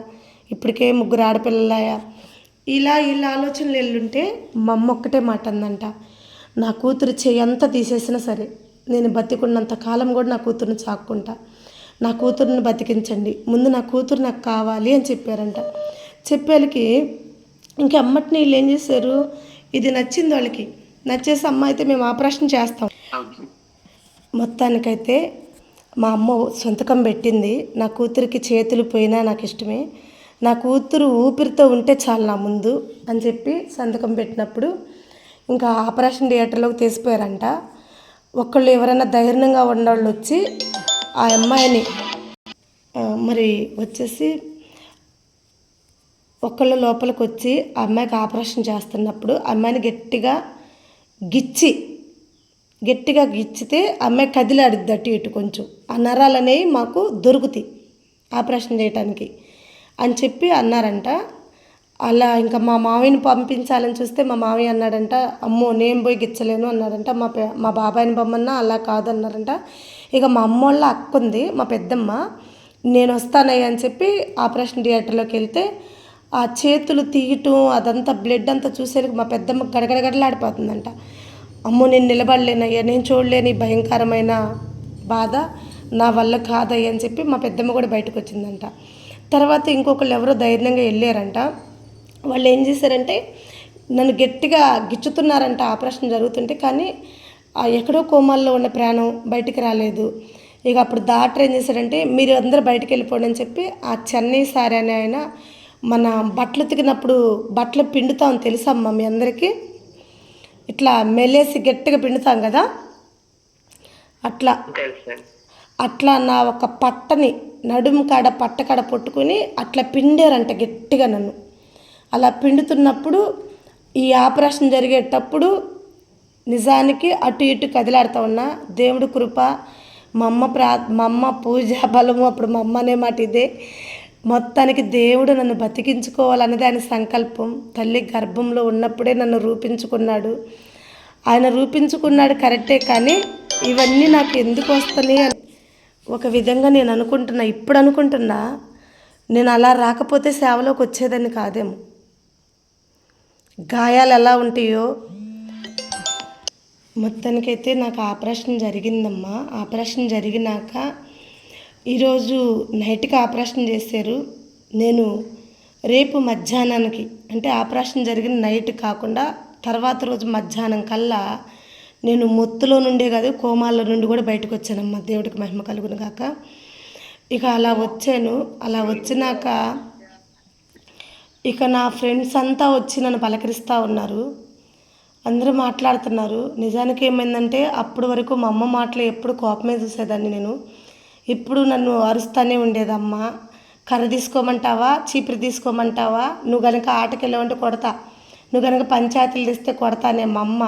ఇప్పటికే 3 ఆడపిల్లలయ్యా, ఇలా ఆలోచనలు వెళ్ళుంటే మా అమ్మ ఒక్కటే మాట అందంట, నా కూతురు చెయ్యి అంతా తీసేసినా సరే నేను బతికున్నంత కాలం కూడా నా కూతురుని చాక్కుంటా, నా కూతురుని బతికించండి, ముందు నా కూతురు నాకు కావాలి అని చెప్పారంట. చెప్పేళ్ళకి ఇంకా అమ్మటిని వీళ్ళు ఏం చేశారు, ఇది నచ్చింది వాళ్ళకి, నచ్చేసి అమ్మ అయితే మేము ఆపరేషన్ చేస్తాం. మొత్తానికైతే మా అమ్మ సొంతకం పెట్టింది, నా కూతురికి చేతులు పోయినా నాకు ఇష్టమే, నా కూతురు ఊపిరితో ఉంటే చాలు నా ముందు అని చెప్పి సంతకం పెట్టినప్పుడు ఇంకా ఆపరేషన్ థియేటర్లోకి తీసిపోయారంట. ఒకళ్ళు ఎవరైనా ధైర్యంగా ఉన్నవాళ్ళు వచ్చి ఆ అమ్మాయిని మరి వచ్చేసి ఒకళ్ళు లోపలికి వచ్చి ఆ అమ్మాయికి ఆపరేషన్ చేస్తున్నప్పుడు అమ్మాయిని గట్టిగా గిచ్చితే అమ్మాయి కదిలాడుద్ది అటు ఇటు కొంచెం, ఆ నరాలు అనేవి మాకు దొరుకుతాయి ఆపరేషన్ చేయటానికి అని చెప్పి అన్నారంట. అలా ఇంకా మా మామయ్యని పంపించాలని చూస్తే మా మామయ్య అన్నాడంట, అమ్మో నేను పోయి గిచ్చలేను అన్నాడంట. మా బాబాయిని బొమ్మన్నా అలా కాదన్నారంట. ఇక మా అమ్మోళ్ళ అక్క ఉంది, మా పెద్దమ్మ, నేను వస్తానయ్య అని చెప్పి ఆపరేషన్ థియేటర్లోకి వెళ్తే ఆ చేతులు తీయటం అదంతా బ్లడ్ అంతా చూసేందుకు మా పెద్దమ్మ గడగడగడలాడిపోతుందంట. అమ్మో నేను నిలబడలేనయ్యా, నేను చూడలేని భయంకరమైన బాధ, నా వల్ల కాదయ్య అని చెప్పి మా పెద్దమ్మ కూడా బయటకు వచ్చిందంట. తర్వాత ఇంకొకళ్ళు ఎవరో ధైర్యంగా వెళ్ళారంట. వాళ్ళు ఏం చేశారంటే నన్ను గట్టిగా గిచ్చుతున్నారంట ఆపరేషన్ జరుగుతుంటే, కానీ ఎక్కడో కోమాల్లో ఉన్న ప్రాణం బయటికి రాలేదు. ఇక అప్పుడు డాక్టర్ ఏం చేశారంటే మీరు అందరూ బయటికి వెళ్ళిపోండి అని చెప్పి ఆ చెన్నై సార్ అని ఆయన మన బట్టలు ఉతికినప్పుడు బట్టలు పిండుతాం తెలుసమ్మా మీ అందరికీ, ఇట్లా మెలేసి గట్టిగా పిండుతాం కదా, అట్లా నా ఒక పట్టని నడుము కాడ పట్టకాడ పట్టుకుని అట్లా పిండారంట గట్టిగా నన్ను. అలా పిండుతున్నప్పుడు ఈ ఆపరేషన్ జరిగేటప్పుడు నిజానికి అటు ఇటు కదిలాడుతూ ఉన్నా. దేవుడి కృప, మా అమ్మ పూజ బలము, అప్పుడు మా అమ్మ అనే మాట ఇదే. మొత్తానికి దేవుడు నన్ను బతికించుకోవాలన్నది ఆయన సంకల్పం. తల్లి గర్భంలో ఉన్నప్పుడే నన్ను రూపించుకున్నాడు. ఆయన రూపించుకున్నాడు కరెక్టే, కానీ ఇవన్నీ నాకు ఎందుకు వస్తున్నాయి అని ఒక విధంగా నేను అనుకుంటున్నా. ఇప్పుడు అనుకుంటున్నా, నేను అలా రాకపోతే సేవలోకి వచ్చేదాన్ని కాదేమో. గాయాలు ఎలా ఉంటాయో. మొత్తానికైతే నాకు ఆపరేషన్ జరిగిందమ్మా. ఆపరేషన్ జరిగినాక ఈరోజు నైట్కి ఆపరేషన్ చేశారు. నేను రేపు మధ్యాహ్నానికి, అంటే ఆపరేషన్ జరిగిన నైట్ కాకుండా తర్వాత రోజు మధ్యాహ్నం కల్లా నేను మొత్తులో నుండే కాదు, కోమాల్లో నుండి కూడా బయటకు వచ్చానమ్మా. దేవుడికి మహిమ కలుగును గాక. ఇక అలా వచ్చాను. అలా వచ్చినాక ఇక నా ఫ్రెండ్స్ అంతా వచ్చి నన్ను పలకరిస్తూ ఉన్నారు. అందరూ మాట్లాడుతున్నారు. నిజానికి ఏమైందంటే, అప్పటి వరకు మా అమ్మ మాటలు ఎప్పుడు కోపమే చూసేదాన్ని నేను. ఇప్పుడు నన్ను అరుస్తూనే ఉండేదమ్మా. కర్ర తీసుకోమంటావా, చీపురు తీసుకోమంటావా, నువ్వు కనుక ఆటకెళ్ళావంటే కొడతా, నువ్వు కనుక పంచాయతీలు తెస్తే కొడతా అనే మా అమ్మ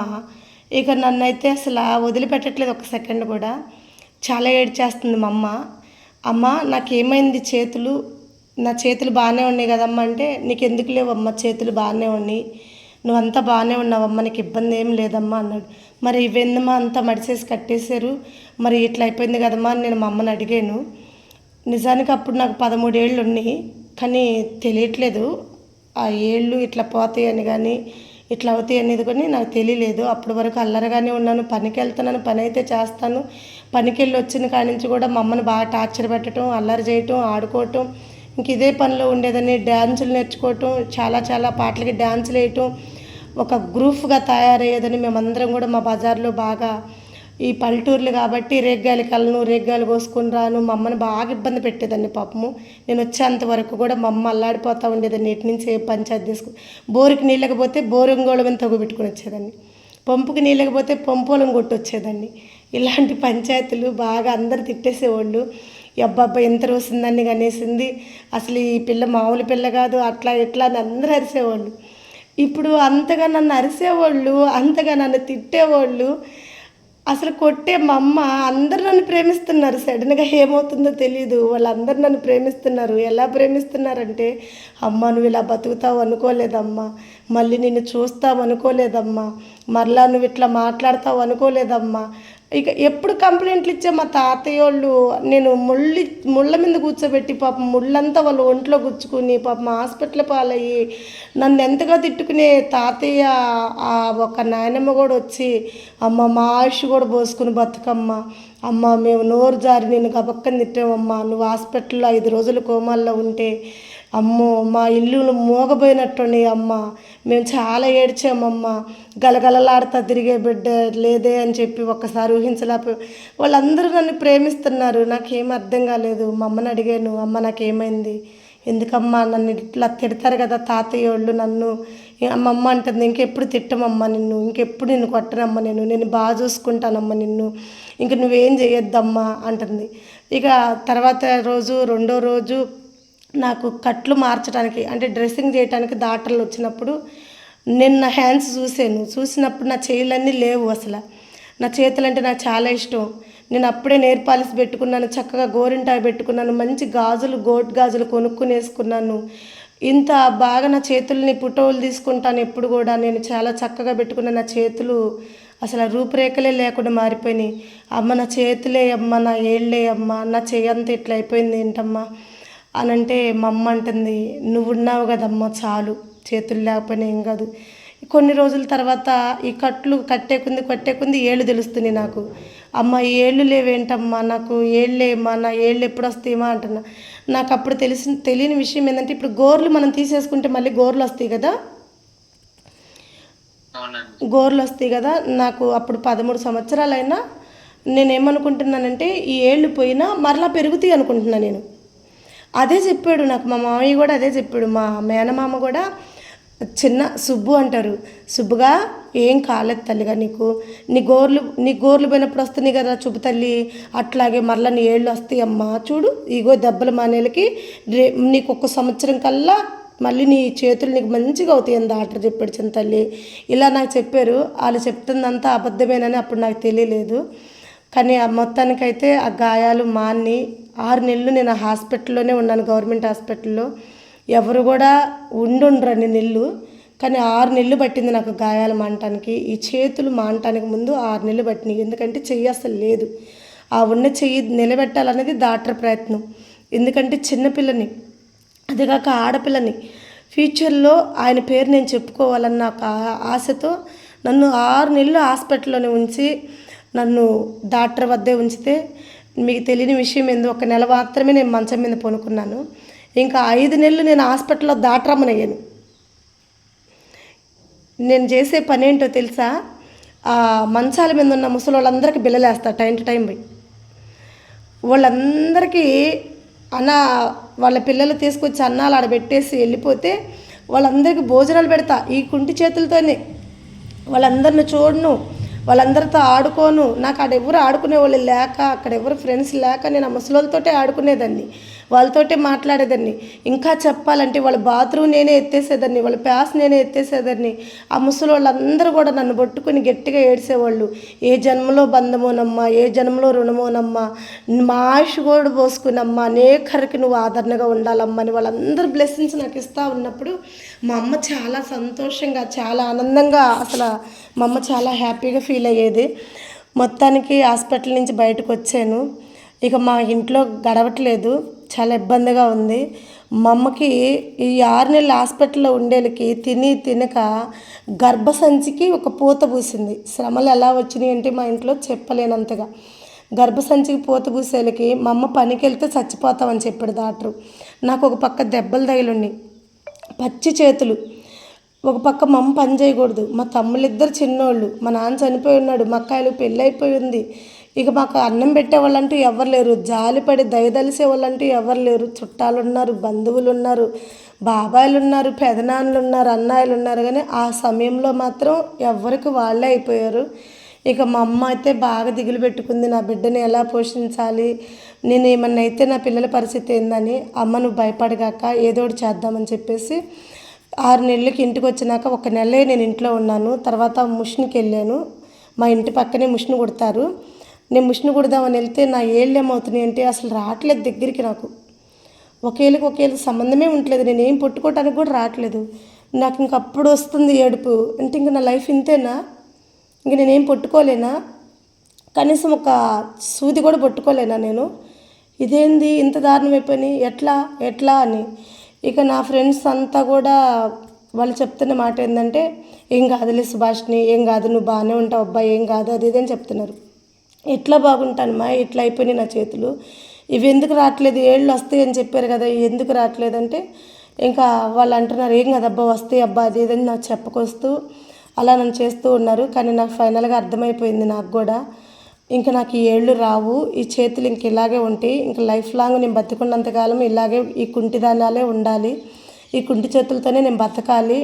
ఇక నన్నైతే అసలు వదిలిపెట్టట్లేదు ఒక సెకండ్ కూడా. చాలా ఏడ్చేస్తుంది మా అమ్మ. అమ్మ నాకేమైంది, నా చేతులు బాగానే ఉన్నాయి కదమ్మా అంటే, నీకు ఎందుకు లేవమ్మా, చేతులు బాగానే ఉన్నాయి, నువ్వంతా బాగానే ఉన్నావమ్మా, నీకు ఇబ్బంది ఏం లేదమ్మా అన్నాడు. మరి ఇవెందమ్మా అంతా మడిసేసి కట్టేశారు, మరి ఇట్లా అయిపోయింది కదమ్మా అని నేను మా అమ్మని అడిగాను. నిజానికి అప్పుడు నాకు 13 ఏళ్ళు ఉన్నాయి, కానీ తెలియట్లేదు ఆ ఏళ్ళు ఇట్లా పోతాయని కానీ ఇట్లా అవుతాయి అనేది కానీ నాకు తెలియలేదు. అప్పటి వరకు అల్లరగానే ఉన్నాను. పనికి వెళ్తున్నాను, పని అయితే చేస్తాను. పనికి వెళ్ళి వచ్చిన కాడి నుంచి కూడా మా అమ్మని బాగా టార్చర్ పెట్టడం, అల్లరి చేయటం, ఆడుకోవటం, ఇంక ఇదే పనిలో ఉండేదని. డ్యాన్సులు నేర్చుకోవటం, చాలా పాటలకి డ్యాన్సులు వేయటం, ఒక గ్రూప్గా తయారయ్యేదని. మేమందరం కూడా మా బజార్లో బాగా, ఈ పల్లెటూర్లు కాబట్టి రేగ్గాయలు కలను, రేగ్గాయలు కోసుకుని రాను, మా అమ్మని బాగా ఇబ్బంది పెట్టేదాన్ని పాపము. నేను వచ్చేంతవరకు కూడా మా అమ్మ అల్లాడిపోతూ ఉండేదాన్ని. ఇటు నుంచి ఏ పంచాయతీ తీసుకుని, బోరుకి నీళ్ళకపోతే బోరింగోళం తగ్గుపెట్టుకుని వచ్చేదాన్ని, పంపుకి నీళ్ళకపోతే పంపోలం కొట్టొచ్చేదాన్ని. ఇలాంటి పంచాయతీలు బాగా అందరు తిట్టేసేవాళ్ళు. అబ్బాబ్బా ఎంత రోసిందని అనేసింది, అసలు ఈ పిల్ల మామూలు పిల్ల కాదు, అట్లా ఇట్లా అని అందరూ అరిసేవాళ్ళు. ఇప్పుడు అంతగా నన్ను అరిసేవాళ్ళు, అంతగా నన్ను తిట్టేవాళ్ళు, అసలు కొట్టే మా అమ్మ, అందరూ నన్ను ప్రేమిస్తున్నారు. సడన్గా ఏమవుతుందో తెలియదు, వాళ్ళందరూ నన్ను ప్రేమిస్తున్నారు. ఎలా ప్రేమిస్తున్నారంటే, అమ్మ నువ్వు ఇలా బతుకుతావు అనుకోలేదమ్మా, మళ్ళీ నిన్ను చూస్తావు అనుకోలేదమ్మా, మరలా నువ్వు ఇట్లా మాట్లాడతావు అనుకోలేదమ్మా. ఇక ఎప్పుడు కంప్లైంట్లు ఇచ్చే మా తాతయ్య వాళ్ళు, నేను ముళ్ళ మీద కూర్చోబెట్టి పాపం ముళ్ళంతా వాళ్ళ ఒంట్లో గుచ్చుకుని పాపం హాస్పిటల్ పాలయ్యి నన్ను ఎంతగా తిట్టుకునే తాతయ్య, ఒక నాయనమ్మ కూడా వచ్చి, అమ్మ మా ఆయుష్ కూడా పోసుకుని బతుకమ్మ, అమ్మ మేము నోరు జారి నేను గబక్కని తిట్టామమ్మా, నువ్వు హాస్పిటల్లో 5 రోజులు కోమాల్లో ఉంటే అమ్మో మా ఇల్లు మోగబోయినట్టున్నాయి అమ్మ, మేము చాలా ఏడ్చామమ్మా, గలగలలాడుతా తిరిగే బిడ్డ లేదే అని చెప్పి ఒక్కసారి ఊహించలేకపోయి వాళ్ళందరూ నన్ను ప్రేమిస్తున్నారు. నాకేం అర్థం కాలేదు. మా అమ్మని అడిగాను, అమ్మ నాకేమైంది, ఎందుకమ్మా నన్ను ఇట్లా తిడతారు కదా తాతయ్య వాళ్ళు నన్ను. మా అమ్మ అంటుంది, ఇంకెప్పుడు తిట్టమమ్మా నిన్ను, ఇంకెప్పుడు నిన్ను కొట్టనమ్మా, నేను బాగా చూసుకుంటానమ్మా నిన్ను, ఇంక నువ్వేం చేయొద్దమ్మా అంటుంది. ఇక తర్వాత రోజు, రెండో రోజు నాకు కట్లు మార్చడానికి, అంటే డ్రెస్సింగ్ చేయడానికి డాక్టర్లు వచ్చినప్పుడు నేను నా హ్యాండ్స్ చూసినప్పుడు నా చేతులన్నీ లేవు. అసలు నా చేతులు అంటే నాకు చాలా ఇష్టం. నేను అప్పుడే నెయిల్ పాలిష్ పెట్టుకున్నాను, చక్కగా గోరింటాకు పెట్టుకున్నాను, మంచి గాజులు, గోట్ గాజులు కొనుక్కుని వేసుకున్నాను. ఇంత బాగా నా చేతుల్ని ఫోటోలు తీసుకుంటాను ఎప్పుడు కూడా. నేను చాలా చక్కగా పెట్టుకున్న నా చేతులు అసలు రూపురేఖలే లేకుండా మారిపోయినాయి. అమ్మ నా చేతులే అమ్మ, నా ఏళ్ళే అమ్మ, నా చెయ్యి అంతా ఇట్లా అయిపోయింది ఏంటమ్మా అని అంటే, మా అమ్మ అంటుంది, నువ్వు ఉన్నావు కదమ్మా చాలు, చేతులు లేకపోయినా ఏం కాదు. కొన్ని రోజుల తర్వాత ఈ కట్లు కట్టే కొంది ఏళ్ళు తెలుస్తుంది నాకు. అమ్మ ఏళ్ళు లేవేంటమ్మా, నాకు ఏళ్ళేమ్మా, నా ఏళ్ళు ఎప్పుడు వస్తాయేమా అంటున్నా. నాకు అప్పుడు తెలియని విషయం ఏంటంటే, ఇప్పుడు గోర్లు మనం తీసేసుకుంటే మళ్ళీ గోర్లు వస్తాయి కదా, నాకు అప్పుడు 13 సంవత్సరాలైనా నేనేమనుకుంటున్నానంటే, ఈ ఏళ్ళు పోయినా మరలా పెరుగుతాయి అనుకుంటున్నాను నేను. అదే చెప్పాడు నాకు మా మామయ్య కూడా, అదే చెప్పాడు. మా మేనమామ కూడా, చిన్న సుబ్బు అంటారు, సుబ్బుగా ఏం కాలేదు తల్లిగా నీకు, నీ గోర్లు పోయినప్పుడు వస్తున్నాయి కదా చూపు తల్లి, అట్లాగే మరలా నీ ఏళ్ళు వస్తాయి అమ్మా, చూడు ఇగో దెబ్బల మానేలకి నీకు 1 సంవత్సరం కల్లా మళ్ళీ నీ చేతులు నీకు మంచిగా అవుతాయి అని డాక్టర్ చెప్పాడు చిన్న తల్లి. ఇలా నాకు చెప్పారు. వాళ్ళు చెప్తుందంతా అబద్ధమేనని అప్పుడు నాకు తెలియలేదు. కానీ ఆ మొత్తానికైతే ఆ గాయాలు మాని 6 నెలలు నేను ఆ హాస్పిటల్లోనే ఉన్నాను, గవర్నమెంట్ హాస్పిటల్లో. ఎవరు కూడా ఉండుండ్రు అన్ని నెలలు. కానీ 6 నెలలు పట్టింది నాకు గాయాలు మానటానికి. ఈ చేతులు మానటానికి ముందు 6 నెలలు పట్టినాయి. ఎందుకంటే చెయ్యి అసలు లేదు. ఆ ఉన్న చెయ్యి నిలబెట్టాలనేది డాక్టర్ ప్రయత్నం. ఎందుకంటే చిన్నపిల్లని, అదిగాక ఆడపిల్లని, ఫ్యూచర్లో ఆయన పేరు నేను చెప్పుకోవాలన్న ఒక ఆశతో నన్ను 6 నెలలు హాస్పిటల్లోనే ఉంచి నన్ను డాక్టర్ వద్దే ఉంచితే, మీకు తెలియని విషయం ఏందో, 1 నెల మాత్రమే నేను మంచం మీద పనుకున్నాను. ఇంకా 5 నెలలు నేను హాస్పిటల్లో దాటరమ్మనయ్యాను. నేను చేసే పని ఏంటో తెలుసా? మంచాల మీద ఉన్న ముసలి వాళ్ళందరికీ బిల్లలేస్తా టైం టు టైం పోయి. వాళ్ళందరికీ వాళ్ళ పిల్లలు తీసుకొచ్చి అన్నాలు ఆడ పెట్టేసి వెళ్ళిపోతే వాళ్ళందరికీ భోజనాలు పెడతా ఈ కుంటి చేతులతోనే. వాళ్ళందరిని చూడను, వాళ్ళందరితో ఆడుకోను. నాకు ఆడ ఎవరు ఆడుకునే వాళ్ళు లేక, అక్కడ ఎవరు ఫ్రెండ్స్ లేక నేను ఆ ముసలోళ్ళతోటే ఆడుకునేదాన్ని, వాళ్ళతోటే మాట్లాడేదాన్ని. ఇంకా చెప్పాలంటే వాళ్ళ బాత్రూమ్ నేనే ఎత్తేసేదాన్ని, వాళ్ళ ప్యాస్ నేనే ఎత్తేసేదాన్ని. ఆ ముసలి వాళ్ళందరూ కూడా నన్ను పట్టుకుని గట్టిగా ఏడ్చేవాళ్ళు. ఏ జన్మలో బంధమోనమ్మా, ఏ జన్మలో రుణమోనమ్మా, మా ఆయుష్ కూడా పోసుకునమ్మా, నేకరికి నువ్వు ఆదరణగా ఉండాలమ్మా అని వాళ్ళందరూ బ్లెస్సింగ్స్ నాకు ఇస్తూ ఉన్నప్పుడు మా అమ్మ చాలా సంతోషంగా, చాలా ఆనందంగా, అసలు మా అమ్మ చాలా హ్యాపీగా ఫీల్ అయ్యేది. మొత్తానికి హాస్పిటల్ నుంచి బయటకు వచ్చాను. ఇక మా ఇంట్లో గడవట్లేదు, చాలా ఇబ్బందిగా ఉంది. మా అమ్మకి ఈ 6 నెలలు హాస్పిటల్లో ఉండేలకి తిని తినక గర్భసంచికి ఒక పూత పూసింది. శ్రమలు ఎలా వచ్చినాయి అంటే మా ఇంట్లో చెప్పలేనంతగా. గర్భసంచికి పూత పూసేలకి మా అమ్మ పనికి వెళ్తే చచ్చిపోతామని చెప్పాడు డాక్టరు. నాకు ఒక పక్క దెబ్బలు తగిలిండి, పచ్చి చేతులు. ఒక పక్క మా అమ్మ పని చేయకూడదు. మా తమ్ముళ్ళిద్దరు చిన్నోళ్ళు, మా నాన్న చనిపోయి ఉన్నాడు, మా అక్కాయలు పెళ్ళి అయిపోయి ఉంది. ఇక మాకు అన్నం పెట్టేవాళ్ళంటూ ఎవరు లేరు, జాలిపడి దయదలిసే వాళ్ళంటూ ఎవరు లేరు. చుట్టాలు ఉన్నారు, బంధువులు ఉన్నారు, బాబాయిలు ఉన్నారు, పెదనాన్నలు ఉన్నారు, అన్నయ్యలు ఉన్నారు. కానీ ఆ సమయంలో మాత్రం ఎవరికి వాళ్ళే అయిపోయారు. ఇక మా అమ్మ అయితే బాగా దిగులు పెట్టుకుంది, నా బిడ్డని ఎలా పోషించాలి, నేను ఏమన్నా అయితే నా పిల్లల పరిస్థితి ఏందని. అమ్మ నువ్వు భయపడగాక ఏదో ఒకటి చేద్దామని చెప్పేసి 6 నెలలకి ఇంటికి వచ్చినాక 1 నెలే నేను ఇంట్లో ఉన్నాను. తర్వాత మిషన్కి వెళ్ళాను. మా ఇంటి పక్కనే మిషన్ కుడతారు. నేను మిషన్ కుడదామని వెళ్తే నా ఏళ్ళు ఏమవుతున్నాయి అంటే అసలు రావట్లేదు దగ్గరికి. నాకు ఒకేళ్ళకి ఒకేళ్ళకి సంబంధమే ఉండలేదు. నేను ఏం పుట్టుకోవటానికి కూడా రావట్లేదు. నాకు ఇంక అప్పుడు వస్తుంది ఏడుపు. అంటే ఇంక నా లైఫ్ ఇంతేనా, ఇంక నేనేం పుట్టుకోలేనా, కనీసం ఒక సూది కూడా పట్టుకోలేనా నేను, ఇదేంది ఇంత దారుణం అయిపోయినాయి, ఎట్లా ఎట్లా అని. ఇక నా ఫ్రెండ్స్ అంతా కూడా వాళ్ళు చెప్తున్న మాట ఏంటంటే, ఏం కాదులే సుభాష్ని, ఏం కాదు, నువ్వు బాగానే ఉంటావు అబ్బాయి, ఏం కాదు, అది ఇదని చెప్తున్నారు. ఎట్లా బాగుంటానమ్మా, ఇట్లా అయిపోయినాయి నా చేతులు, ఇవి ఎందుకు రావట్లేదు, ఏళ్ళు వస్తాయి అని చెప్పారు కదా, ఎందుకు రావట్లేదంటే ఇంకా వాళ్ళు అంటున్నారు, ఏం కదబ్బా వస్తాయి అబ్బా అది ఇదని నాకు చెప్పుకొస్తూ అలా నన్ను చేస్తూ ఉన్నారు. కానీ నాకు ఫైనల్గా అర్థమైపోయింది నాకు కూడా, ఇంకా నాకు ఈ ఏళ్ళు రావు, ఈ చేతులు ఇంక ఇలాగే ఉంటాయి, ఇంకా లైఫ్ లాంగ్ నేను బతికున్నంతకాలం ఇలాగే ఈ కుంటిదానాలే ఉండాలి, ఈ కుంటి చేతులతోనే నేను బతకాలి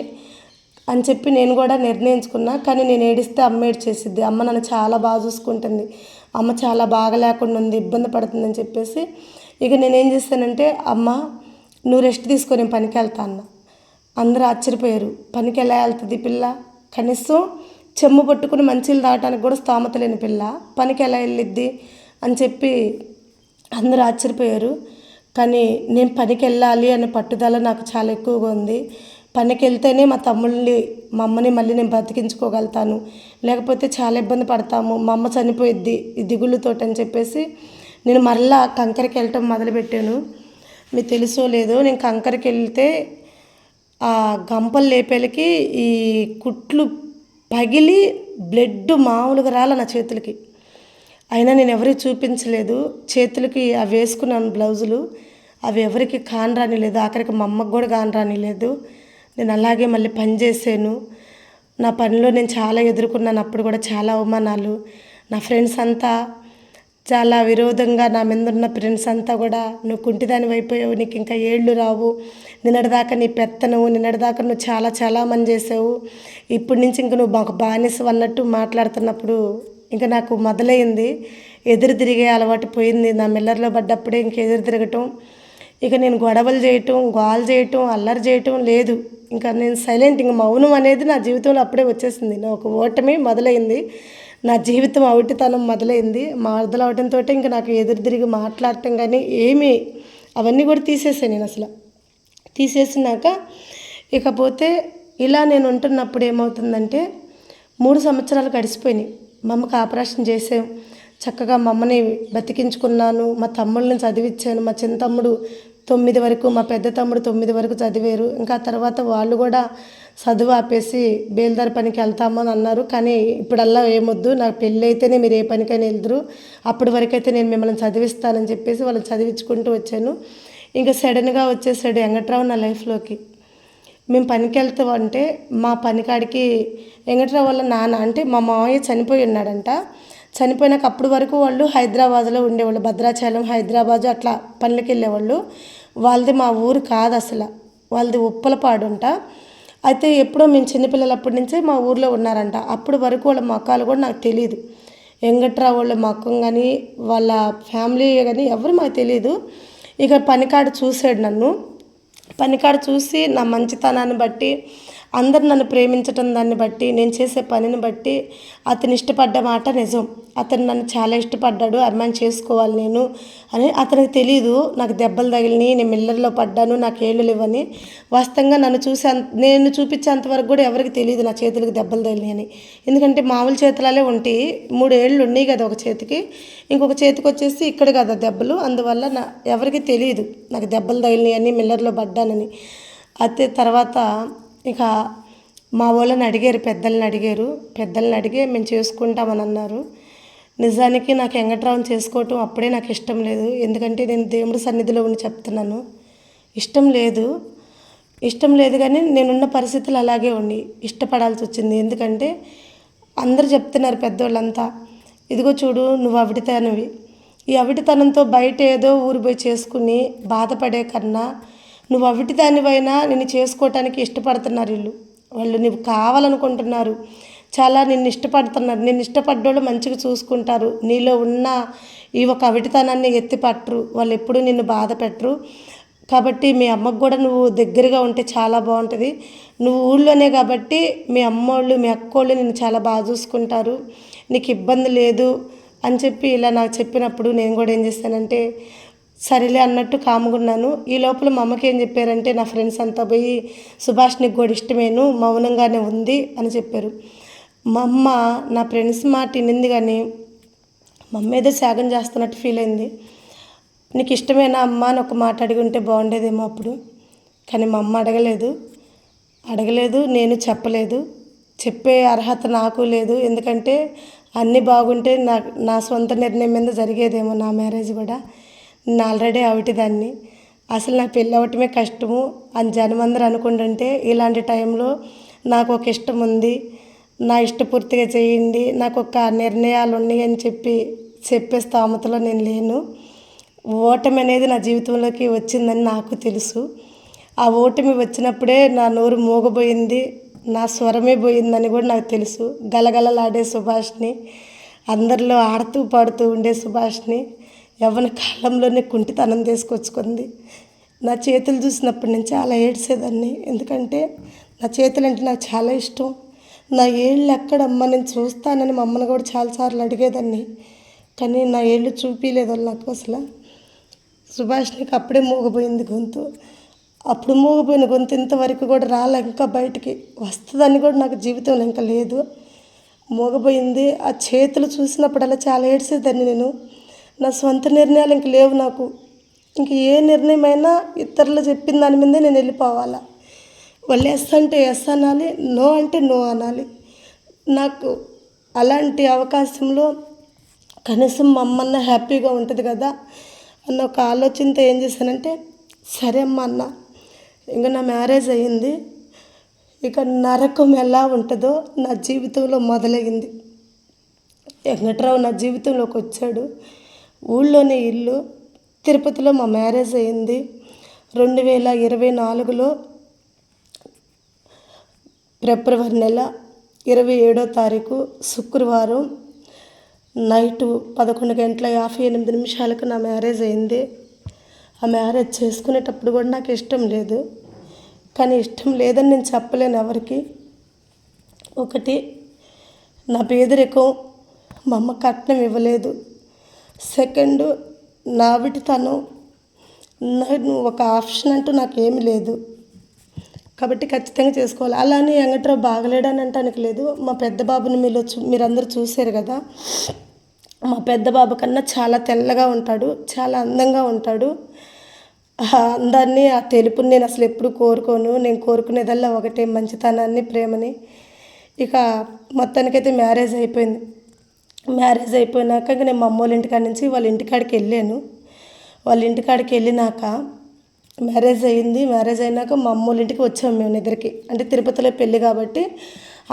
అని చెప్పి నేను కూడా నిర్ణయించుకున్నా. కానీ నేను ఏడిస్తే అమ్మ ఏడ్చేసిద్ది, అమ్మ నన్ను చాలా బాగా చూసుకుంటుంది, అమ్మ చాలా బాగా లేకుండా ఉంది, ఇబ్బంది పడుతుందని చెప్పేసి ఇక నేనేం చేస్తానంటే, అమ్మ నువ్వు రెస్ట్ తీసుకో, నేను పనికి వెళ్తా అన్న. అందరూ ఆశ్చర్యపోయారు, పనికి ఎలా వెళ్తుంది పిల్ల, కనీసం చెమ్ము పట్టుకుని మంచిలు తాగటానికి కూడా స్తోమత లేని పిల్ల పనికి ఎలా వెళ్ళిద్ది అని చెప్పి అందరూ ఆశ్చర్యపోయారు. కానీ నేను పనికి వెళ్ళాలి అనే పట్టుదల నాకు చాలా ఎక్కువగా ఉంది. పనికి వెళ్తేనే మా తమ్ముళ్ళని, మా అమ్మని మళ్ళీ నేను బతికించుకోగలుగుతాను, లేకపోతే చాలా ఇబ్బంది పడతాము, మా అమ్మ చనిపోయిద్ది ఈ దిగుళ్ళతోటి అని చెప్పేసి నేను మళ్ళా కంకరకి వెళ్ళటం మొదలుపెట్టాను. మీకు తెలుసో లేదో, నేను కంకరకి వెళ్తే ఆ గంపలు లేపేలకి ఈ కుట్లు పగిలి బ్లడ్ మామూలుగా రాల నా చేతులకి. అయినా నేను ఎవరికి చూపించలేదు. చేతులకి అవి వేసుకున్నాను బ్లౌజులు, అవి ఎవరికి కానరాని లేదు, ఆఖరికి మా అమ్మకు కూడా కానరాని లేదు. నేను అలాగే మళ్ళీ పని చేశాను. నా పనిలో నేను చాలా ఎదుర్కొన్నాను, అప్పుడు కూడా చాలా అవమానాలు. నా ఫ్రెండ్స్ అంతా చాలా విరోధంగా, నా మీద ఉన్న ఫ్రెండ్స్ అంతా కూడా నువ్వు కుంటిదాని అయిపోయావు, నీకు ఇంకా ఏళ్ళు రావు, నిన్నటిదాకా నీ పెత్తనవు, నిన్నటిదాకా నువ్వు చాలా చాలా మంది చేసావు, ఇప్పటి నుంచి ఇంక నువ్వు మాకు బానిసవు అన్నట్టు మాట్లాడుతున్నప్పుడు ఇంకా నాకు మొదలైంది ఎదురు తిరిగే అలవాటు పోయింది. నా మిల్లర్లో పడ్డప్పుడే ఇంక ఎదురు తిరగటం, ఇక నేను గొడవలు చేయటం, గోల చేయటం, అల్లరి చేయటం లేదు. ఇంకా నేను సైలెంట్, ఇంక మౌనం అనేది నా జీవితంలో అప్పుడే వచ్చేసింది. నా ఒక ఓటమి మొదలైంది. నా జీవితం అవిటితనం మొదలైంది. మరదలు అవడంతో ఇంక నాకు ఎదురు తిరిగి మాట్లాడటం కానీ ఏమీ అవన్నీ కూడా తీసేసాను నేను అసలు. తీసేసినాక ఇకపోతే ఇలా నేను ఉంటున్నప్పుడు ఏమవుతుందంటే 3 సంవత్సరాలు గడిచిపోయినాయి. మా అమ్మకి ఆపరేషన్ చేసాం. చక్కగా మా అమ్మని బతికించుకున్నాను. మా తమ్ముళ్ళని చదివించాను. మా చిన్న తమ్ముడు 9 వరకు, మా పెద్ద తమ్ముడు 9 వరకు చదివారు. ఇంకా తర్వాత వాళ్ళు కూడా చదువు ఆపేసి బేల్దారి పనికి వెళ్తామని అన్నారు. కానీ ఇప్పుడల్లా ఏమొద్దు, నాకు పెళ్ళి అయితేనే మీరు ఏ పనికైనా వెళ్దురు, అప్పటి వరకైతే నేను మిమ్మల్ని చదివిస్తానని చెప్పేసి వాళ్ళని చదివించుకుంటూ వచ్చాను. ఇంకా సడన్గా వచ్చేసాడు వెంకట్రావు నా లైఫ్లోకి. మేము పనికి వెళ్తాం అంటే మా పనికాడికి వెంకట్రావు వాళ్ళ నాన్న అంటే మా మామయ్య చనిపోయి ఉన్నాడంట. చనిపోయినాక అప్పటి వరకు వాళ్ళు హైదరాబాద్లో ఉండేవాళ్ళు. భద్రాచలం, హైదరాబాదు అట్లా పనులకి వెళ్ళేవాళ్ళు. వాళ్ళది మా ఊరు కాదు అసలు, వాళ్ళది ఉప్పలపాడు. అయితే ఎప్పుడో మేము చిన్నపిల్లలప్పటి నుంచే మా ఊర్లో ఉన్నారంట. అప్పటి వరకు వాళ్ళ మొక్కలు కూడా నాకు తెలియదు. వెంకట్రావు వాళ్ళ మొక్కం కానీ వాళ్ళ ఫ్యామిలీ కానీ ఎవరు మాకు తెలియదు. ఇక పనికాడు చూశాడు నన్ను. పనికాడు చూసి నా మంచితనాన్ని బట్టి, అందరు నన్ను ప్రేమించటం దాన్ని బట్టి, నేను చేసే పనిని బట్టి అతను ఇష్టపడ్డ మాట నిజం. అతను నన్ను చాలా ఇష్టపడ్డాడు, అమ్మాయిని చేసుకోవాలి నేను అని. అతనికి తెలీదు నాకు దెబ్బలు తగిలినాయి, నేను మిల్లర్లో పడ్డాను, నాకు ఏళ్ళు లేవని. వాస్తవంగా నన్ను నేను చూపించేంతవరకు కూడా ఎవరికి తెలియదు నా చేతులకు దెబ్బలు తగిలినాయి అని. ఎందుకంటే మామూలు చేతులాలే ఉంటాయి. 3 ఏళ్ళు ఉన్నాయి కదా ఒక చేతికి, ఇంకొక చేతికి వచ్చేసి ఇక్కడ కదా దెబ్బలు. అందువల్ల ఎవరికి తెలియదు నాకు దెబ్బలు తగిలినాయి అని, మిల్లర్లో పడ్డానని. అయితే తర్వాత ఇక మా వాళ్ళని అడిగారు, పెద్దల్ని అడిగి మేము చేసుకుంటామని అన్నారు. నిజానికి నాకు వెంకట్రావుని చేసుకోవటం అప్పుడే నాకు ఇష్టం లేదు. ఎందుకంటే నేను దేవుడి సన్నిధిలో ఉండి చెప్తున్నాను, ఇష్టం లేదు కానీ నేనున్న పరిస్థితులు అలాగే ఉండి ఇష్టపడాల్సి వచ్చింది. ఎందుకంటే అందరూ చెప్తున్నారు పెద్దోళ్ళంతా, ఇదిగో చూడు నువ్వు అవిటితనవి, ఈ అవిటితనంతో బయట ఏదో ఊరు పోయి చేసుకుని బాధపడే కన్నా నువ్వు అవిటిదానివైనా నిన్ను చేసుకోవటానికి ఇష్టపడుతున్నారు వాళ్ళు నువ్వు కావాలనుకుంటున్నారు, చాలా నిన్ను ఇష్టపడుతున్నారు. నిన్ను ఇష్టపడ్డోళ్ళు మంచిగా చూసుకుంటారు. నీలో ఉన్న ఈ ఒక అవిటితనాన్ని ఎత్తిపట్టరు, వాళ్ళు ఎప్పుడూ నిన్ను బాధ పెట్టరు. కాబట్టి మీ అమ్మకు కూడా నువ్వు దగ్గరగా ఉంటే చాలా బాగుంటుంది. నువ్వు ఊళ్ళోనే కాబట్టి మీ అమ్మోళ్ళు, మీ అక్కోళ్ళు నిన్ను చాలా బాగా చూసుకుంటారు, నీకు ఇబ్బంది లేదు అని చెప్పి ఇలా నాకు చెప్పినప్పుడు నేను కూడా ఏం చేశానంటే సరేలే అన్నట్టు కాముకున్నాను. ఈ లోపల మా అమ్మకి ఏం చెప్పారంటే, నా ఫ్రెండ్స్ అంతా పోయి సుభాష్నికి కూడా ఇష్టమేను, మౌనంగానే ఉంది అని చెప్పారు. మా అమ్మ నా ఫ్రెండ్స్ మాట వినింది కానీ మా అమ్మ ఏదో త్యాగం చేస్తున్నట్టు ఫీల్ అయింది. నీకు ఇష్టమేనా అమ్మ అని ఒక మాట అడిగి ఉంటే బాగుండేదేమో అప్పుడు. కానీ మా అమ్మ అడగలేదు, నేను చెప్పలేదు. చెప్పే అర్హత నాకు లేదు. ఎందుకంటే అన్నీ బాగుంటే నా సొంత నిర్ణయం మీద జరిగేదేమో నా మ్యారేజ్ కూడా. నేను ఆల్రెడీ అవిటిదాన్ని, అసలు నా పెళ్ళి అవ్వటమే కష్టము అని జనమందరూ అనుకుంటుంటే, ఇలాంటి టైంలో నాకు ఒక ఇష్టం ఉంది, నా ఇష్టపూర్తిగా చేయండి, నాకు ఒక నిర్ణయాలు ఉన్నాయి అని చెప్పే స్థామతలో నేను లేను. ఓటమి అనేది నా జీవితంలోకి వచ్చిందని నాకు తెలుసు. ఆ ఓటమి వచ్చినప్పుడే నా నోరు మూగబోయింది, నా స్వరమే పోయిందని కూడా నాకు తెలుసు. గలగలలాడే సుభాష్ని, అందరిలో ఆడుతూ పాడుతూ ఉండే సుభాష్ని యవ్వన కాలంలోనే కుంటితనం తీసుకొచ్చుకుంది. నా చేతులు చూసినప్పటి నుంచి చాలా ఏడ్చేదాన్ని. ఎందుకంటే నా చేతులు అంటే నాకు చాలా ఇష్టం. నా ఏళ్ళు ఎక్కడమ్మా నేను చూస్తానని మా అమ్మని కూడా చాలాసార్లు అడిగేదాన్ని. కానీ నా ఏళ్ళు చూపించలేదు వాళ్ళు నాకు అసలు. సుభాష్నికి అప్పుడే మూగపోయింది గొంతు. అప్పుడు మూగపోయిన గొంతు ఇంతవరకు కూడా రాలే, ఇంకా బయటికి వస్తుందని కూడా నాకు జీవితంలో ఇంకా లేదు. మూగపోయింది. ఆ చేతులు చూసినప్పుడల్లా చాలా ఏడ్చేదాన్ని నేను. నా సొంత నిర్ణయాలు ఇంక లేవు నాకు. ఇంక ఏ నిర్ణయమైనా ఇతరులు చెప్పిన దాని మీదే నేను వెళ్ళిపోవాలా. వాళ్ళు ఎస్ అంటే ఎస్ అనాలి, నో అంటే నో అనాలి. నాకు అలాంటి అవకాశంలో కనీసం మా అమ్మన్న హ్యాపీగా ఉంటుంది కదా అన్న ఒక ఆలోచనతో ఏం చేశానంటే, సరే అమ్మ అన్న, ఇంకా నా మ్యారేజ్ అయ్యింది, ఇక నరకం ఎలా ఉంటుందో నా జీవితంలో మొదలైంది. వెంకట్రావు నా జీవితంలోకి వచ్చాడు. ఊళ్ళోనే ఇల్లు, తిరుపతిలో మా మ్యారేజ్ అయింది. 2024లో ఫిబ్రవరి నెల 27వ తారీఖు శుక్రవారం నైటు 11:58 నా మ్యారేజ్ అయింది. ఆ మ్యారేజ్ చేసుకునేటప్పుడు కూడా నాకు ఇష్టం లేదు. కానీ ఇష్టం లేదని నేను చెప్పలేను ఎవరికి. ఒకటి, నా పేదరికం, మా అమ్మ కట్నం ఇవ్వలేదు. సెకండ్, నా విటితనం, నేను ఒక ఆప్షన్ అంటూ నాకేమీ లేదు. కాబట్టి ఖచ్చితంగా చేసుకోవాలి. అలానే వెంకట్రావు బాగలేడని అంటానికి లేదు. మా పెద్ద బాబుని మీరందరూ చూశారు కదా. మా పెద్ద బాబు కన్నా చాలా తెల్లగా ఉంటాడు, చాలా అందంగా ఉంటాడు. ఆ అందాన్ని, ఆ తెలుపుని నేను అసలు ఎప్పుడు కోరుకోను. నేను కోరుకునేదల్లా ఒకటే, మంచితనాన్ని, ప్రేమని. ఇక మొత్తానికైతే మ్యారేజ్ అయిపోయింది. మ్యారేజ్ అయిపోయినాక ఇంక నేను మా అమ్మోళ్ళ ఇంటికాడ నుంచి వాళ్ళ ఇంటికాడికి వెళ్ళాను. వాళ్ళ ఇంటికాడికి వెళ్ళినాక మ్యారేజ్ అయింది. మ్యారేజ్ అయినాక మా అమ్మోళ్ళ ఇంటికి వచ్చాము మేము నిద్రకి. అంటే తిరుపతిలో పెళ్ళి కాబట్టి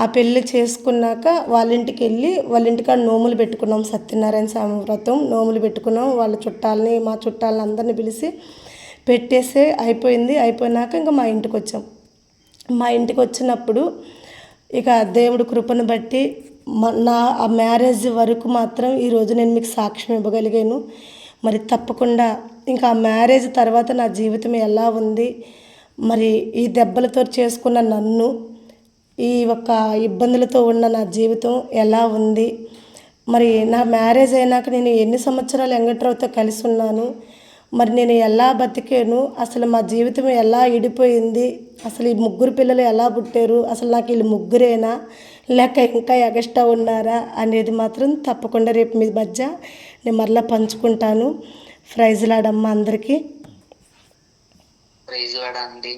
ఆ పెళ్ళి చేసుకున్నాక వాళ్ళ ఇంటికి వెళ్ళి వాళ్ళ ఇంటికాడ నోములు పెట్టుకున్నాం. సత్యనారాయణ స్వామి వ్రతం నోములు పెట్టుకున్నాం. వాళ్ళ చుట్టాలని, మా చుట్టాలని అందరినీ పిలిచి పెట్టేసే అయిపోయింది. అయిపోయినాక ఇంకా మా ఇంటికి వచ్చాం. మా ఇంటికి వచ్చినప్పుడు ఇక దేవుడు కృపను బట్టి నా ఆ మ్యారేజ్ వరకు మాత్రం ఈరోజు నేను మీకు సాక్ష్యం ఇవ్వగలిగాను. మరి తప్పకుండా ఇంకా ఆ మ్యారేజ్ తర్వాత నా జీవితం ఎలా ఉంది, మరి ఈ దెబ్బలతో చేసుకున్న నన్ను, ఈ ఒక్క ఇబ్బందులతో ఉన్న నా జీవితం ఎలా ఉంది, మరి నా మ్యారేజ్ అయినాక నేను ఎన్ని సంవత్సరాలు వెంకట్రావుతో కలిసి ఉన్నాను, మరి నేను ఎలా బతికాను, అసలు మా జీవితం ఎలా ఇడిపోయింది, అసలు ఈ ముగ్గురు పిల్లలు ఎలా పుట్టారు, అసలు నాకు వీళ్ళు ముగ్గురేనా లేక ఇంకా ఎగస్ట్రా ఉన్నారా అనేది మాత్రం తప్పకుండా రేపు మీ మధ్య నేను మరలా పంచుకుంటాను. ప్రైజ్ లార్డ్ అమ్మ అందరికీ. ప్రైజ్ లార్డ్ అండి.